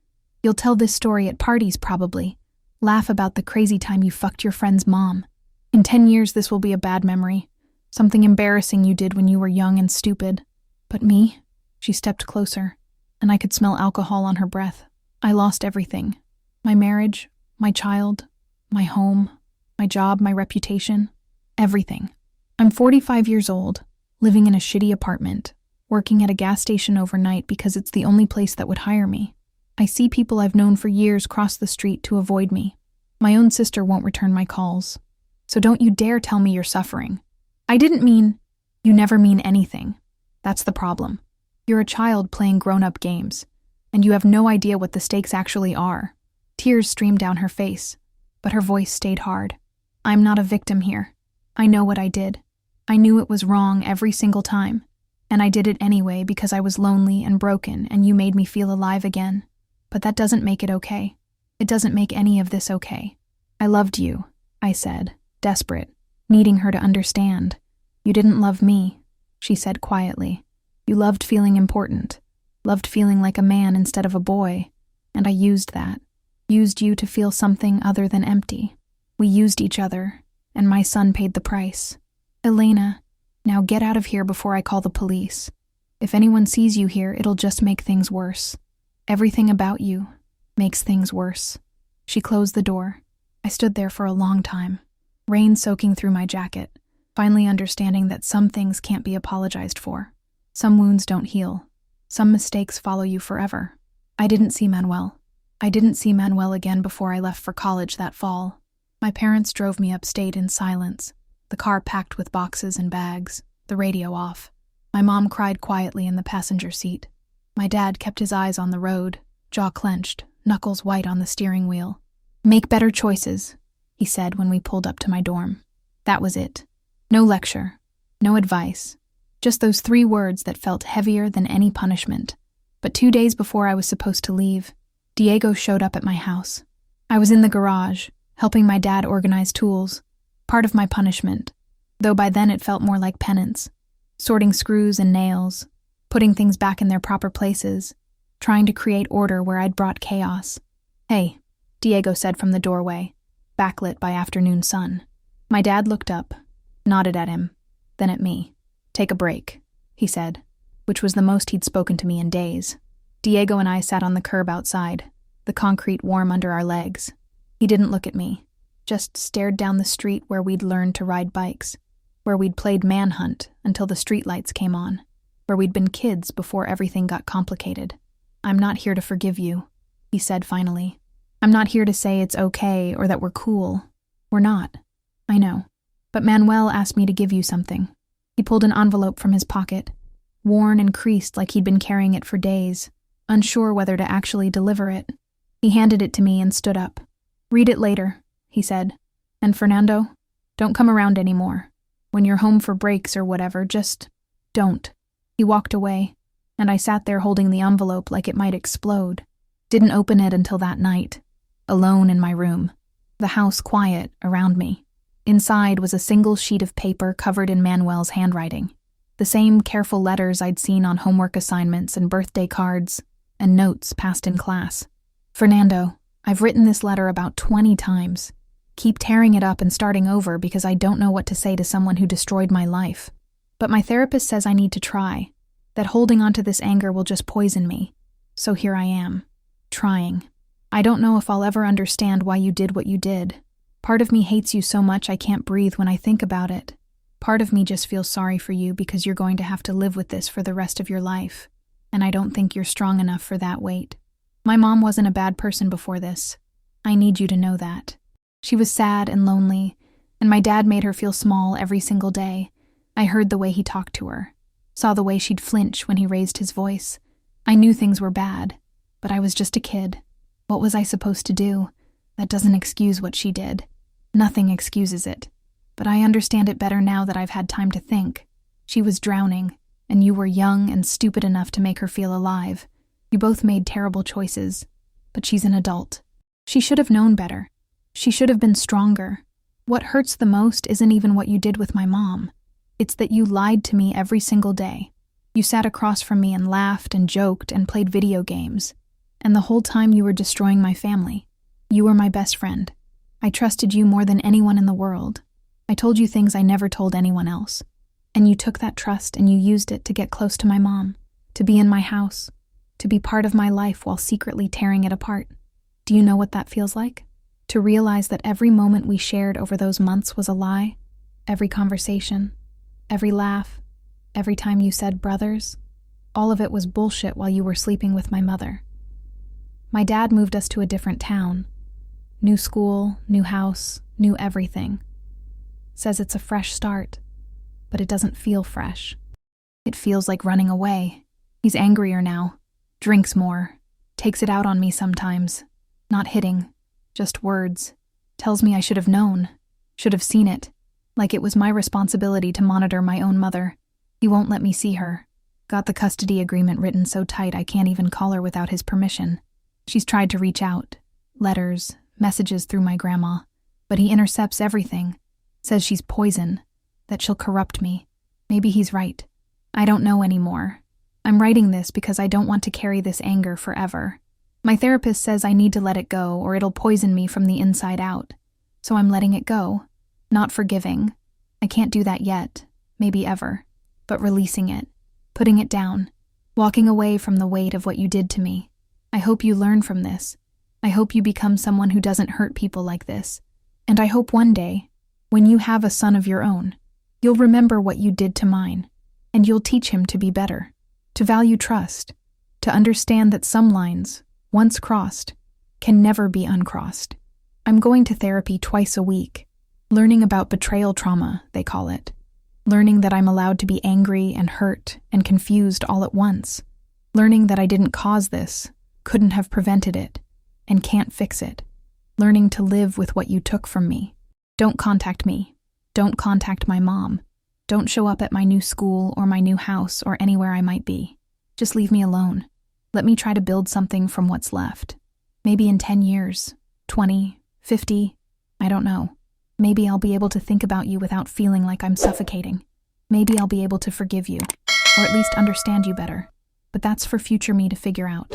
You'll tell this story at parties probably. Laugh about the crazy time you fucked your friend's mom. In 10 years this will be a bad memory. Something embarrassing you did when you were young and stupid. But me?" She stepped closer, and I could smell alcohol on her breath. "I lost everything. My marriage, my child, my home, my job, my reputation. Everything. I'm 45 years old, living in a shitty apartment, working at a gas station overnight because it's the only place that would hire me. I see people I've known for years cross the street to avoid me. My own sister won't return my calls. So don't you dare tell me you're suffering. I didn't mean, you never mean anything. That's the problem. You're a child playing grown-up games, and you have no idea what the stakes actually are." Tears streamed down her face, but her voice stayed hard. "I'm not a victim here. I know what I did. I knew it was wrong every single time, and I did it anyway because I was lonely and broken and you made me feel alive again. But that doesn't make it okay. It doesn't make any of this okay. I loved you," I said, desperate, needing her to understand. "You didn't love me," she said quietly. "You loved feeling important, loved feeling like a man instead of a boy, and I used that. Used you to feel something other than empty. We used each other, and my son paid the price. Elena, now get out of here before I call the police. If anyone sees you here, it'll just make things worse. Everything about you makes things worse." She closed the door. I stood there for a long time, rain soaking through my jacket, finally understanding that some things can't be apologized for. Some wounds don't heal. Some mistakes follow you forever. I didn't see Manuel. I didn't see Manuel again before I left for college that fall. My parents drove me upstate in silence, the car packed with boxes and bags, the radio off. My mom cried quietly in the passenger seat. My dad kept his eyes on the road, jaw clenched, knuckles white on the steering wheel. "Make better choices," he said when we pulled up to my dorm. That was it. No lecture, no advice, just those 3 words that felt heavier than any punishment. But 2 days before I was supposed to leave, Diego showed up at my house. I was in the garage, helping my dad organize tools, part of my punishment, though by then it felt more like penance, sorting screws and nails, putting things back in their proper places, trying to create order where I'd brought chaos. "Hey," Diego said from the doorway, backlit by afternoon sun. My dad looked up, nodded at him, then at me. "Take a break," he said, which was the most he'd spoken to me in days. Diego and I sat on the curb outside, the concrete warm under our legs. He didn't look at me, just stared down the street where we'd learned to ride bikes, where we'd played manhunt until the streetlights came on, where we'd been kids before everything got complicated. "I'm not here to forgive you," he said finally. "I'm not here to say it's okay or that we're cool. We're not. I know. But Manuel asked me to give you something." He pulled an envelope from his pocket, worn and creased like he'd been carrying it for days, unsure whether to actually deliver it. He handed it to me and stood up. "Read it later," he said. "And Fernando, don't come around anymore. When you're home for breaks or whatever, just don't." He walked away, and I sat there holding the envelope like it might explode. Didn't open it until that night, alone in my room, the house quiet around me. Inside was a single sheet of paper covered in Manuel's handwriting, the same careful letters I'd seen on homework assignments and birthday cards and notes passed in class. "Fernando, I've written this letter about 20 times. Keep tearing it up and starting over because I don't know what to say to someone who destroyed my life. But my therapist says I need to try, that holding onto this anger will just poison me. So here I am, trying. I don't know if I'll ever understand why you did what you did. Part of me hates you so much I can't breathe when I think about it. Part of me just feels sorry for you because you're going to have to live with this for the rest of your life. And I don't think you're strong enough for that weight. My mom wasn't a bad person before this. I need you to know that. She was sad and lonely, and my dad made her feel small every single day. I heard the way he talked to her, saw the way she'd flinch when he raised his voice. I knew things were bad, but I was just a kid. What was I supposed to do? That doesn't excuse what she did. Nothing excuses it. But I understand it better now that I've had time to think. She was drowning, and you were young and stupid enough to make her feel alive. You both made terrible choices, but she's an adult. She should have known better. She should have been stronger. What hurts the most isn't even what you did with my mom. It's that you lied to me every single day. You sat across from me and laughed and joked and played video games. And the whole time you were destroying my family. You were my best friend. I trusted you more than anyone in the world. I told you things I never told anyone else. And you took that trust and you used it to get close to my mom, to be in my house, to be part of my life while secretly tearing it apart. Do you know what that feels like? To realize that every moment we shared over those months was a lie? Every conversation, every laugh, every time you said brothers, all of it was bullshit while you were sleeping with my mother. My dad moved us to a different town. New school, new house, new everything. Says it's a fresh start, but it doesn't feel fresh. It feels like running away. He's angrier now, drinks more, takes it out on me sometimes. Not hitting, just words. Tells me I should have known, should have seen it, like it was my responsibility to monitor my own mother. He won't let me see her. Got the custody agreement written so tight I can't even call her without his permission. She's tried to reach out, letters, messages through my grandma, but he intercepts everything. Says she's poison, that she'll corrupt me. Maybe he's right. I don't know anymore. I'm writing this because I don't want to carry this anger forever. My therapist says I need to let it go or it'll poison me from the inside out. So I'm letting it go. Not forgiving. I can't do that yet, maybe ever. But releasing it, putting it down, walking away from the weight of what you did to me. I hope you learn from this. I hope you become someone who doesn't hurt people like this. And I hope one day, when you have a son of your own, you'll remember what you did to mine, and you'll teach him to be better, to value trust, to understand that some lines, once crossed, can never be uncrossed. I'm going to therapy twice a week, learning about betrayal trauma, they call it. Learning that I'm allowed to be angry and hurt and confused all at once. Learning that I didn't cause this, couldn't have prevented it, and can't fix it. Learning to live with what you took from me. Don't contact me. Don't contact my mom. Don't show up at my new school or my new house or anywhere I might be. Just leave me alone. Let me try to build something from what's left. Maybe in 10 years, 20, 50, I don't know. Maybe I'll be able to think about you without feeling like I'm suffocating. Maybe I'll be able to forgive you, or at least understand you better. But that's for future me to figure out.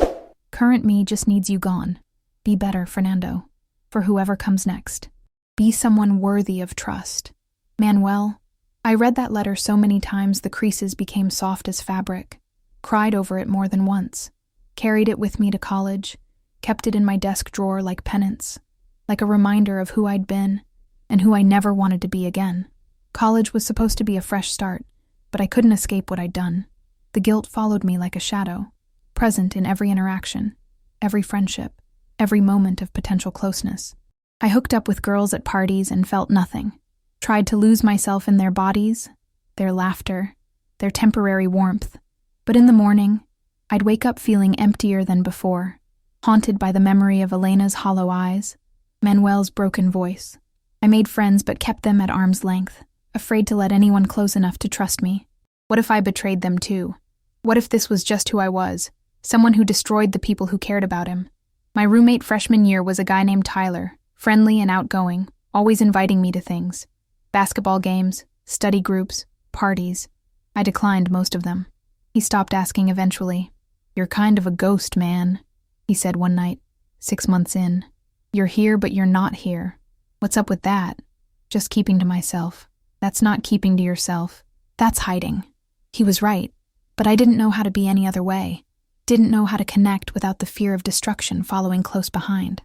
Current me just needs you gone. Be better, Fernando. For whoever comes next. Be someone worthy of trust. Manuel, I read that letter so many times the creases became soft as fabric. Cried over it more than once. Carried it with me to college. Kept it in my desk drawer like penance. like a reminder of who I'd been and who I never wanted to be again. College was supposed to be a fresh start, but I couldn't escape what I'd done. The guilt followed me like a shadow, present in every interaction, every friendship, every moment of potential closeness. I hooked up with girls at parties and felt nothing. Tried to lose myself in their bodies, their laughter, their temporary warmth. But in the morning, I'd wake up feeling emptier than before, haunted by the memory of Elena's hollow eyes, Manuel's broken voice. I made friends but kept them at arm's length, afraid to let anyone close enough to trust me. What if I betrayed them too? What if this was just who I was, someone who destroyed the people who cared about him? My roommate freshman year was a guy named Tyler, friendly and outgoing, always inviting me to things. Basketball games, study groups, parties. I declined most of them. He stopped asking eventually. "You're kind of a ghost, man," he said one night, 6 months in. "You're here, but you're not here. What's up with that?" "Just keeping to myself." "That's not keeping to yourself. That's hiding." He was right, but I didn't know how to be any other way. Didn't know how to connect without the fear of destruction following close behind.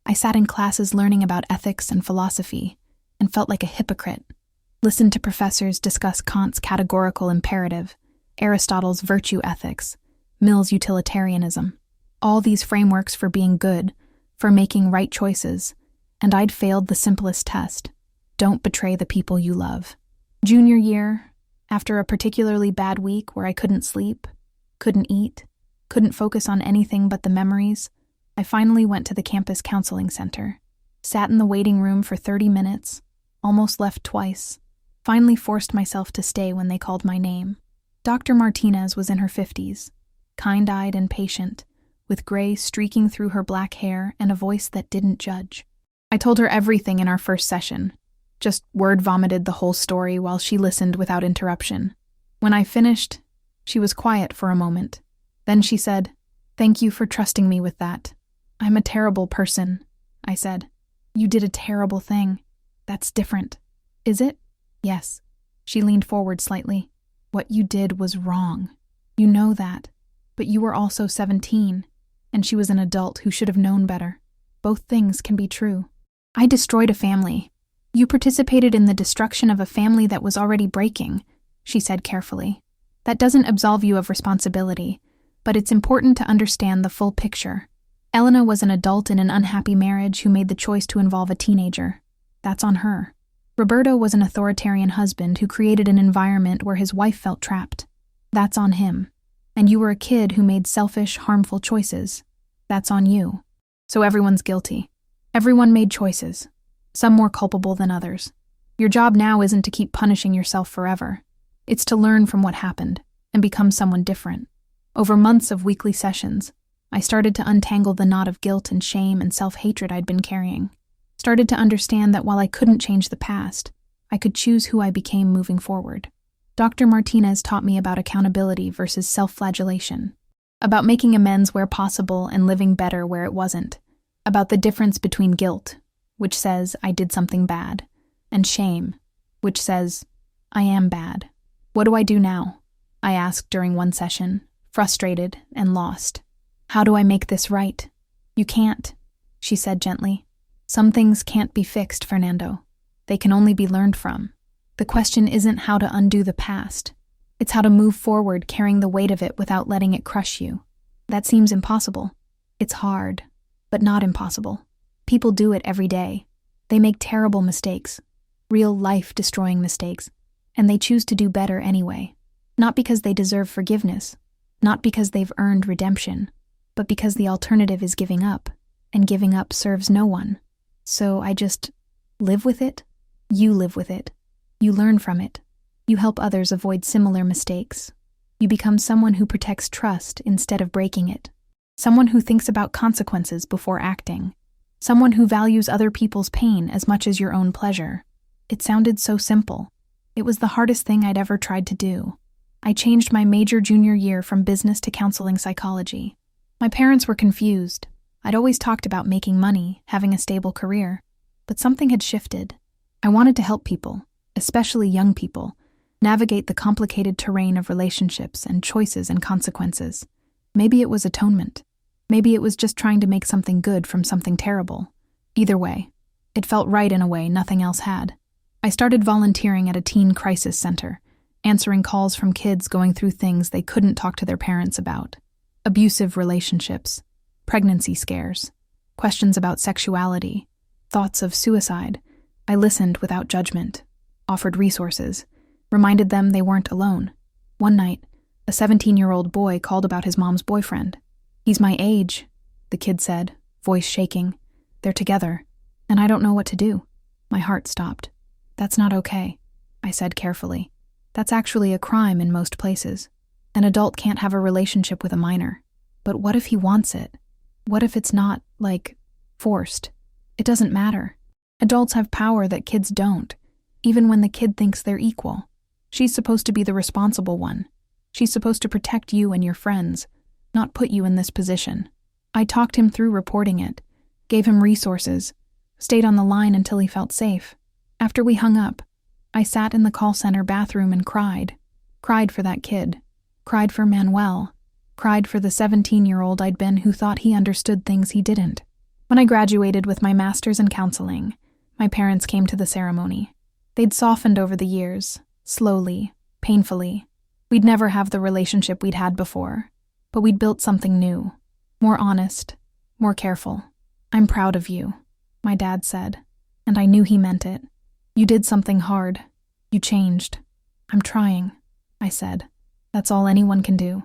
I sat in classes learning about ethics and philosophy, and felt like a hypocrite. Listened to professors discuss Kant's categorical imperative, Aristotle's virtue ethics, Mill's utilitarianism. All these frameworks for being good, for making right choices, and I'd failed the simplest test. Don't betray the people you love. Junior year, after a particularly bad week where I couldn't sleep, couldn't eat, couldn't focus on anything but the memories, I finally went to the campus counseling center. Sat in the waiting room for 30 minutes, almost left twice, finally forced myself to stay when they called my name. Dr. Martinez was in her 50s, kind-eyed and patient, with gray streaking through her black hair and a voice that didn't judge. I told her everything in our first session, just word vomited the whole story while she listened without interruption. When I finished, she was quiet for a moment. Then she said, "Thank you for trusting me with that. I'm a terrible person," I said. "You did a terrible thing. That's different." "Is it?" "Yes." She leaned forward slightly. "What you did was wrong. You know that. But you were also 17, and she was an adult who should have known better. Both things can be true. I destroyed a family. You participated in the destruction of a family that was already breaking," she said carefully. "That doesn't absolve you of responsibility, but it's important to understand the full picture. Elena was an adult in an unhappy marriage who made the choice to involve a teenager. That's on her. Roberto was an authoritarian husband who created an environment where his wife felt trapped. That's on him. And you were a kid who made selfish, harmful choices. That's on you. So everyone's guilty. Everyone made choices, some more culpable than others. Your job now isn't to keep punishing yourself forever. It's to learn from what happened and become someone different. Over months of weekly sessions, I started to untangle the knot of guilt and shame and self-hatred I'd been carrying. Started to understand that while I couldn't change the past, I could choose who I became moving forward. Dr. Martinez taught me about accountability versus self-flagellation, about making amends where possible and living better where it wasn't, about the difference between guilt, which says I did something bad, and shame, which says I am bad. "What do I do now?" I asked during one session, frustrated and lost. "How do I make this right?" "You can't," she said gently. "Some things can't be fixed, Fernando. They can only be learned from. The question isn't how to undo the past. It's how to move forward carrying the weight of it without letting it crush you. That seems impossible. It's hard, but not impossible. People do it every day. They make terrible mistakes, real life-destroying mistakes, and they choose to do better anyway. Not because they deserve forgiveness, not because they've earned redemption, but because the alternative is giving up, and giving up serves no one. So I just live with it. You live with it. You learn from it. You help others avoid similar mistakes. You become someone who protects trust instead of breaking it. Someone who thinks about consequences before acting. Someone who values other people's pain as much as your own pleasure. It sounded so simple. It was the hardest thing I'd ever tried to do. I changed my major junior year from business to counseling psychology. My parents were confused. I'd always talked about making money, having a stable career, but something had shifted. I wanted to help people, especially young people, navigate the complicated terrain of relationships and choices and consequences. Maybe it was atonement. Maybe it was just trying to make something good from something terrible. Either way, it felt right in a way nothing else had. I started volunteering at a teen crisis center, answering calls from kids going through things they couldn't talk to their parents about. Abusive relationships, pregnancy scares, questions about sexuality, thoughts of suicide. I listened without judgment, offered resources, reminded them they weren't alone. One night, a 17-year-old boy called about his mom's boyfriend. "He's my age," the kid said, voice shaking. "They're together, and I don't know what to do." My heart stopped. "That's not okay," I said carefully. "That's actually a crime in most places. An adult can't have a relationship with a minor. But what if he wants it? What if it's not, forced? It doesn't matter. Adults have power that kids don't, even when the kid thinks they're equal. She's supposed to be the responsible one. She's supposed to protect you and your friends, not put you in this position." I talked him through reporting it, gave him resources, stayed on the line until he felt safe. After we hung up, I sat in the call center bathroom and cried. Cried for that kid. Cried for Manuel. Cried for the 17-year-old I'd been who thought he understood things he didn't. When I graduated with my master's in counseling, my parents came to the ceremony. They'd softened over the years, slowly, painfully. We'd never have the relationship we'd had before, but we'd built something new, more honest, more careful. "I'm proud of you," my dad said, and I knew he meant it. "You did something hard. You changed." "I'm trying," I said. "That's all anyone can do."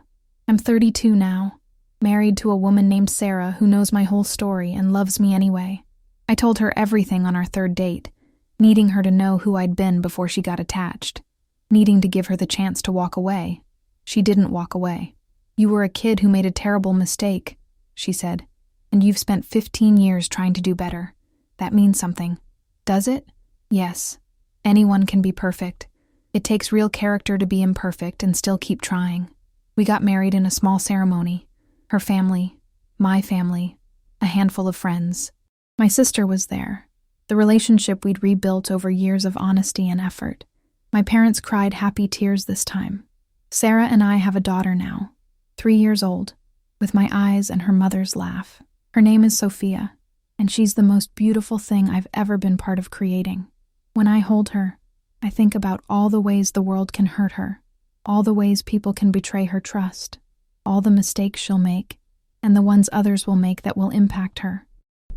I'm 32 now, married to a woman named Sarah who knows my whole story and loves me anyway. I told her everything on our third date, needing her to know who I'd been before she got attached, needing to give her the chance to walk away. She didn't walk away. "You were a kid who made a terrible mistake," she said, "and you've spent 15 years trying to do better. That means something." "Does it?" "Yes. Anyone can be perfect. It takes real character to be imperfect and still keep trying." We got married in a small ceremony. Her family, my family, a handful of friends. My sister was there. The relationship we'd rebuilt over years of honesty and effort. My parents cried happy tears this time. Sarah and I have a daughter now, 3 years old, with my eyes and her mother's laugh. Her name is Sophia, and she's the most beautiful thing I've ever been part of creating. When I hold her, I think about all the ways the world can hurt her, all the ways people can betray her trust, all the mistakes she'll make, and the ones others will make that will impact her.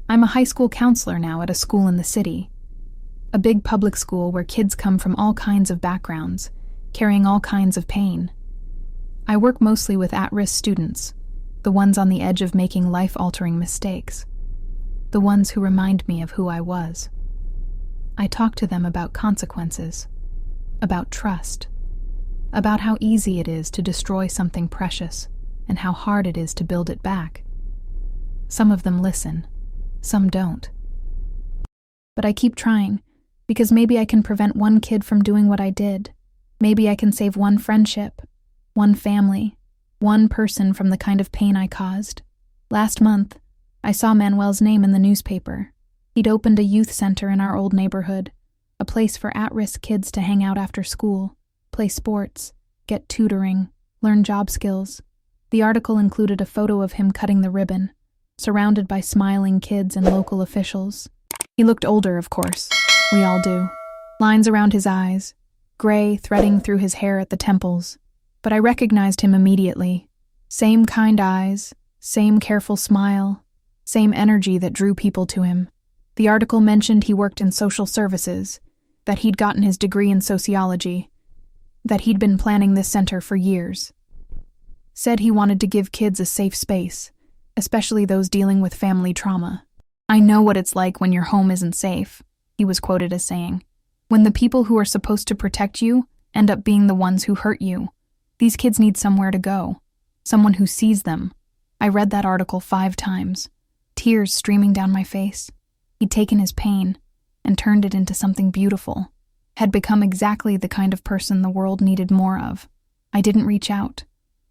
I'm a high school counselor now at a school in the city, a big public school where kids come from all kinds of backgrounds, carrying all kinds of pain. I work mostly with at-risk students, the ones on the edge of making life-altering mistakes, the ones who remind me of who I was. I talk to them about consequences, about trust, about how easy it is to destroy something precious and how hard it is to build it back. Some of them listen, some don't. But I keep trying, because maybe I can prevent one kid from doing what I did. Maybe I can save one friendship, one family, one person from the kind of pain I caused. Last month, I saw Manuel's name in the newspaper. He'd opened a youth center in our old neighborhood, a place for at-risk kids to hang out after school, play sports, get tutoring, learn job skills. The article included a photo of him cutting the ribbon, surrounded by smiling kids and local officials. He looked older, of course. We all do. Lines around his eyes, gray threading through his hair at the temples. But I recognized him immediately. Same kind eyes, same careful smile, same energy that drew people to him. The article mentioned he worked in social services, that he'd gotten his degree in sociology, that he'd been planning this center for years. Said he wanted to give kids a safe space, especially those dealing with family trauma. "I know what it's like when your home isn't safe," he was quoted as saying. "When the people who are supposed to protect you end up being the ones who hurt you. These kids need somewhere to go, someone who sees them." I read that article 5 times, tears streaming down my face. He'd taken his pain and turned it into something beautiful, had become exactly the kind of person the world needed more of. I didn't reach out.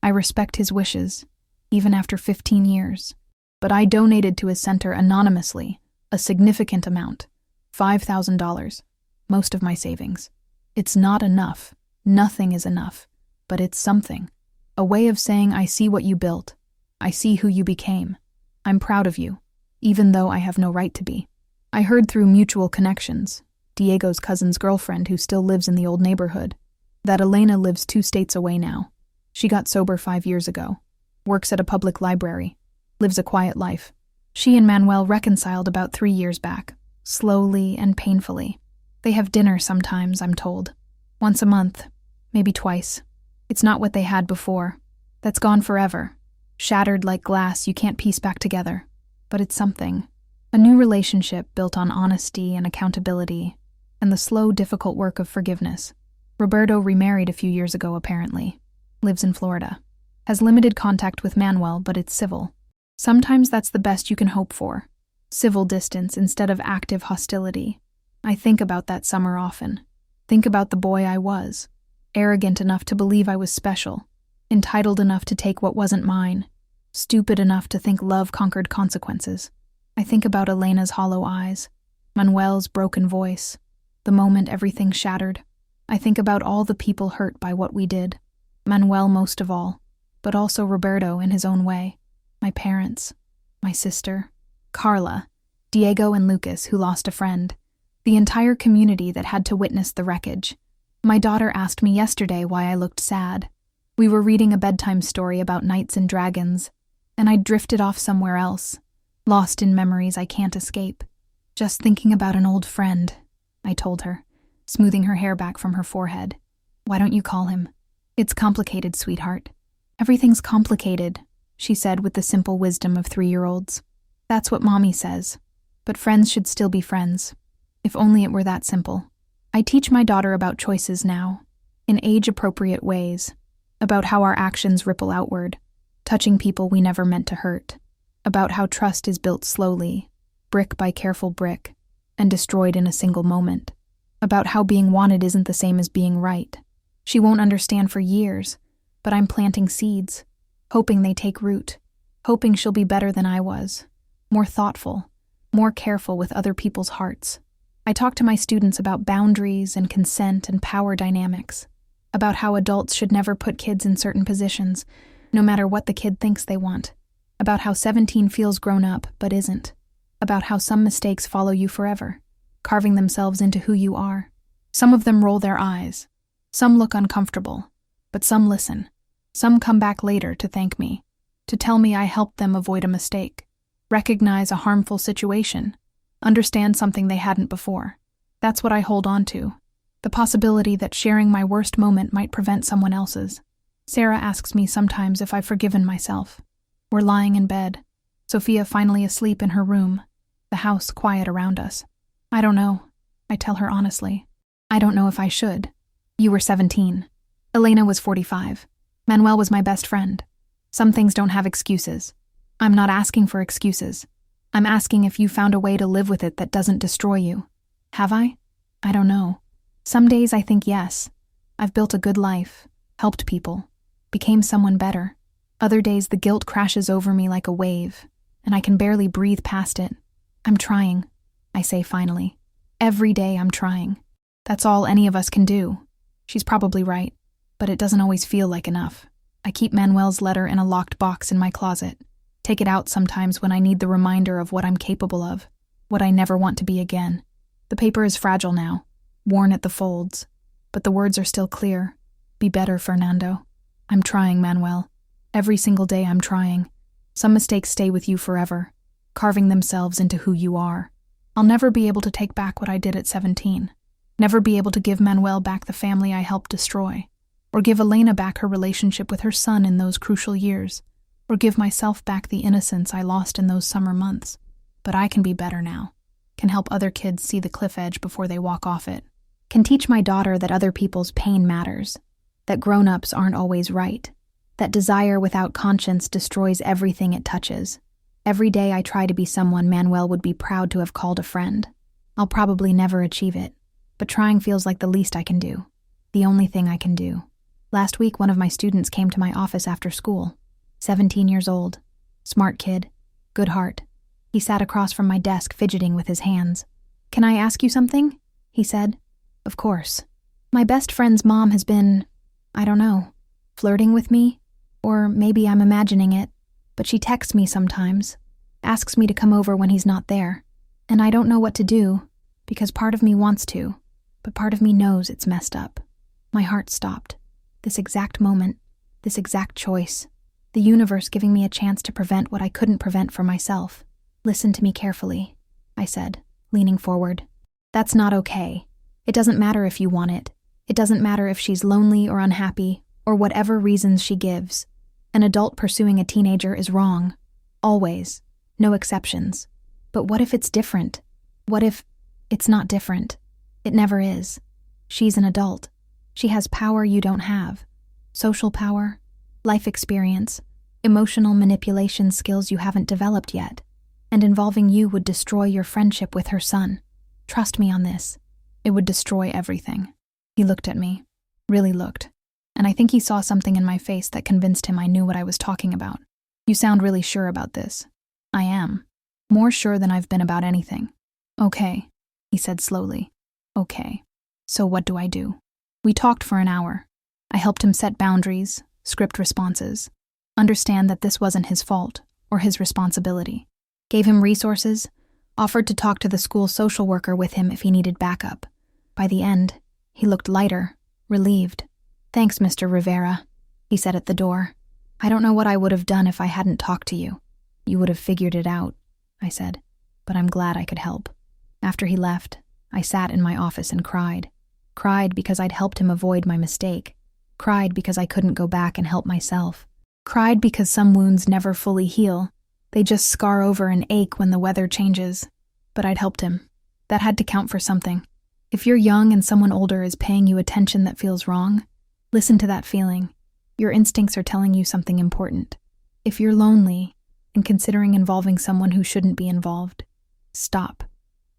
I respect his wishes, even after 15 years. But I donated to his center anonymously, a significant amount, $5,000, most of my savings. It's not enough. Nothing is enough. But it's something. A way of saying I see what you built. I see who you became. I'm proud of you, even though I have no right to be. I heard through mutual connections, Diego's cousin's girlfriend who still lives in the old neighborhood, that Elena lives 2 states away now. She got sober 5 years ago, works at a public library, lives a quiet life. She and Manuel reconciled about 3 years back, slowly and painfully. They have dinner sometimes, I'm told. Once a month, maybe twice. It's not what they had before. That's gone forever. Shattered like glass you can't piece back together. But it's something. A new relationship built on honesty and accountability, and the slow, difficult work of forgiveness. Roberto remarried a few years ago, apparently. Lives in Florida. Has limited contact with Manuel, but it's civil. Sometimes that's the best you can hope for. Civil distance instead of active hostility. I think about that summer often. Think about the boy I was. Arrogant enough to believe I was special. Entitled enough to take what wasn't mine. Stupid enough to think love conquered consequences. I think about Elena's hollow eyes. Manuel's broken voice. The moment everything shattered. I think about all the people hurt by what we did. Manuel most of all, but also Roberto in his own way. My parents, my sister, Carla, Diego and Lucas who lost a friend, the entire community that had to witness the wreckage. My daughter asked me yesterday why I looked sad. We were reading a bedtime story about knights and dragons, and I drifted off somewhere else, lost in memories I can't escape. Just thinking about an old friend, I told her, smoothing her hair back from her forehead. Why don't you call him? It's complicated, sweetheart. Everything's complicated, she said with the simple wisdom of 3-year-olds. That's what Mommy says. But friends should still be friends. If only it were that simple. I teach my daughter about choices now, in age-appropriate ways, about how our actions ripple outward, touching people we never meant to hurt, about how trust is built slowly, brick by careful brick, and destroyed in a single moment, about how being wanted isn't the same as being right. She won't understand for years, but I'm planting seeds, hoping they take root, hoping she'll be better than I was, more thoughtful, more careful with other people's hearts. I talk to my students about boundaries and consent and power dynamics, about how adults should never put kids in certain positions, no matter what the kid thinks they want, about how 17 feels grown up but isn't, about how some mistakes follow you forever, carving themselves into who you are. Some of them roll their eyes. Some look uncomfortable, but some listen. Some come back later to thank me, to tell me I helped them avoid a mistake, recognize a harmful situation, understand something they hadn't before. That's what I hold on to, the possibility that sharing my worst moment might prevent someone else's. Sarah asks me sometimes if I've forgiven myself. We're lying in bed, Sophia finally asleep in her room, the house quiet around us. I don't know, I tell her honestly. I don't know if I should. You were 17. Elena was 45. Manuel was my best friend. Some things don't have excuses. I'm not asking for excuses. I'm asking if you found a way to live with it that doesn't destroy you. Have I? I don't know. Some days I think yes. I've built a good life, helped people, became someone better. Other days the guilt crashes over me like a wave, and I can barely breathe past it. I'm trying, I say finally. Every day I'm trying. That's all any of us can do. She's probably right, but it doesn't always feel like enough. I keep Manuel's letter in a locked box in my closet. Take it out sometimes when I need the reminder of what I'm capable of, what I never want to be again. The paper is fragile now, worn at the folds, but the words are still clear. Be better, Fernando. I'm trying, Manuel. Every single day I'm trying. Some mistakes stay with you forever, carving themselves into who you are. I'll never be able to take back what I did at 17. Never be able to give Manuel back the family I helped destroy, or give Elena back her relationship with her son in those crucial years, or give myself back the innocence I lost in those summer months. But I can be better now, can help other kids see the cliff edge before they walk off it, can teach my daughter that other people's pain matters, that grown-ups aren't always right, that desire without conscience destroys everything it touches. Every day I try to be someone Manuel would be proud to have called a friend. I'll probably never achieve it, but trying feels like the least I can do, the only thing I can do. Last week, one of my students came to my office after school. 17 years old, smart kid, good heart. He sat across from my desk fidgeting with his hands. "Can I ask you something?" he said. "Of course. My best friend's mom has been, I don't know, flirting with me? Or maybe I'm imagining it, but she texts me sometimes, asks me to come over when he's not there. And I don't know what to do, because part of me wants to, but part of me knows it's messed up. My heart stopped. This exact moment, this exact choice, the universe giving me a chance to prevent what I couldn't prevent for myself. Listen to me carefully, I said, leaning forward. That's not okay. It doesn't matter if you want it. It doesn't matter if she's lonely or unhappy, or whatever reasons she gives. An adult pursuing a teenager is wrong. Always. No exceptions. But what if it's different? What if it's not different? It never is. She's an adult. She has power you don't have. Social power, life experience, emotional manipulation skills you haven't developed yet. And involving you would destroy your friendship with her son. Trust me on this. It would destroy everything. He looked at me. Really looked. And I think he saw something in my face that convinced him I knew what I was talking about. You sound really sure about this. I am. More sure than I've been about anything. Okay, he said slowly. Okay. So what do I do? We talked for an hour. I helped him set boundaries, script responses, understand that this wasn't his fault or his responsibility. Gave him resources, offered to talk to the school social worker with him if he needed backup. By the end, he looked lighter, relieved. Thanks, Mr. Rivera, he said at the door. I don't know what I would have done if I hadn't talked to you. You would have figured it out, I said, but I'm glad I could help. After he left, I sat in my office and cried. Cried because I'd helped him avoid my mistake. Cried because I couldn't go back and help myself. Cried because some wounds never fully heal. They just scar over and ache when the weather changes. But I'd helped him. That had to count for something. If you're young and someone older is paying you attention that feels wrong, listen to that feeling. Your instincts are telling you something important. If you're lonely and considering involving someone who shouldn't be involved, stop.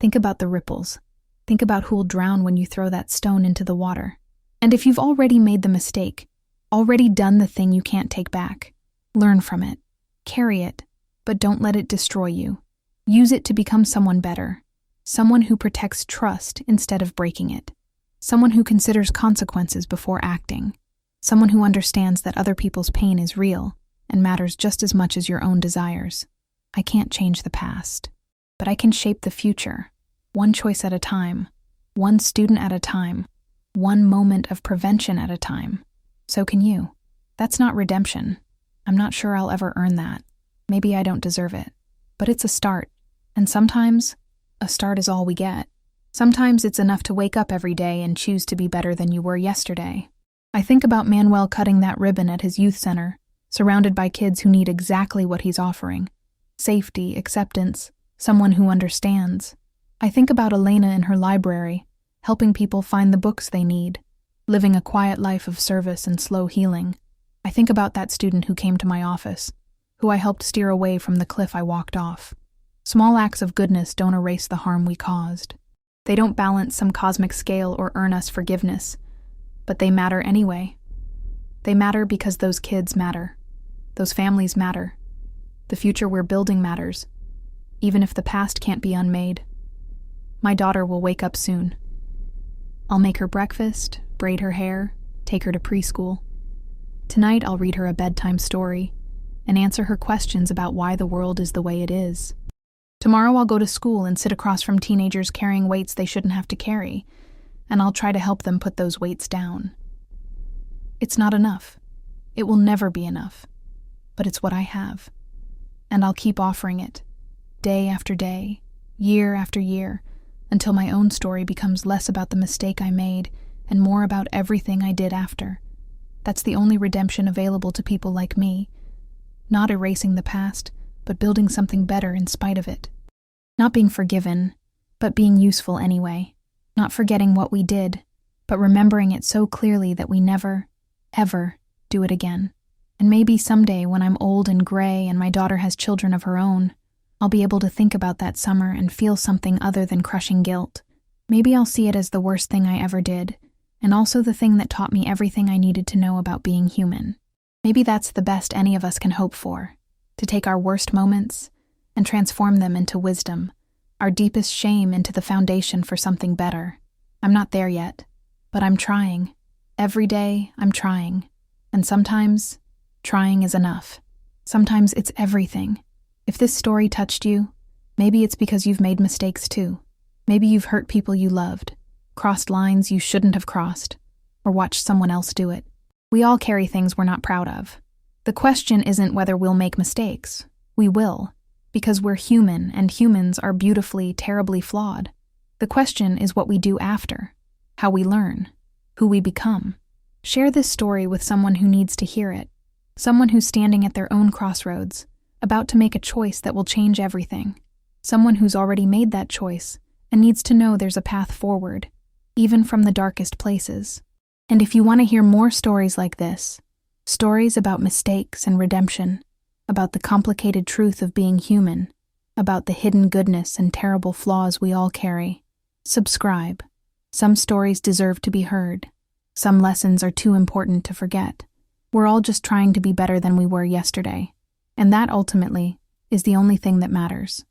Think about the ripples. Think about who'll drown when you throw that stone into the water. And if you've already made the mistake, already done the thing you can't take back, learn from it. Carry it, but don't let it destroy you. Use it to become someone better. Someone who protects trust instead of breaking it. Someone who considers consequences before acting. Someone who understands that other people's pain is real and matters just as much as your own desires. I can't change the past, but I can shape the future. One choice at a time, one student at a time, one moment of prevention at a time. So can you. That's not redemption. I'm not sure I'll ever earn that. Maybe I don't deserve it. But it's a start. And sometimes, a start is all we get. Sometimes it's enough to wake up every day and choose to be better than you were yesterday. I think about Manuel cutting that ribbon at his youth center, surrounded by kids who need exactly what he's offering. Safety, acceptance, someone who understands. I think about Elena in her library, helping people find the books they need, living a quiet life of service and slow healing. I think about that student who came to my office, who I helped steer away from the cliff I walked off. Small acts of goodness don't erase the harm we caused. They don't balance some cosmic scale or earn us forgiveness, but they matter anyway. They matter because those kids matter. Those families matter. The future we're building matters, even if the past can't be unmade. My daughter will wake up soon. I'll make her breakfast, braid her hair, take her to preschool. Tonight I'll read her a bedtime story and answer her questions about why the world is the way it is. Tomorrow I'll go to school and sit across from teenagers carrying weights they shouldn't have to carry, and I'll try to help them put those weights down. It's not enough. It will never be enough. But it's what I have. And I'll keep offering it, day after day, year after year, until my own story becomes less about the mistake I made and more about everything I did after. That's the only redemption available to people like me. Not erasing the past, but building something better in spite of it. Not being forgiven, but being useful anyway. Not forgetting what we did, but remembering it so clearly that we never, ever do it again. And maybe someday when I'm old and gray and my daughter has children of her own, I'll be able to think about that summer and feel something other than crushing guilt. Maybe I'll see it as the worst thing I ever did, and also the thing that taught me everything I needed to know about being human. Maybe that's the best any of us can hope for, to take our worst moments and transform them into wisdom, our deepest shame into the foundation for something better. I'm not there yet, but I'm trying. Every day, I'm trying. And sometimes, trying is enough. Sometimes it's everything. If this story touched you, Maybe it's because you've made mistakes too. Maybe you've hurt people you loved, crossed lines you shouldn't have crossed, or watched someone else do it. We all carry things we're not proud of. The question isn't whether we'll make mistakes. We will, because we're human and humans are beautifully, terribly flawed. The question is what we do after, how we learn, who we become. Share this story with someone who needs to hear it, someone who's standing at their own crossroads, about to make a choice that will change everything, someone who's already made that choice and needs to know there's a path forward, even from the darkest places. And if you want to hear more stories like this, stories about mistakes and redemption, about the complicated truth of being human, about the hidden goodness and terrible flaws we all carry, subscribe. Some stories deserve to be heard. Some lessons are too important to forget. We're all just trying to be better than we were yesterday, and that ultimately is the only thing that matters.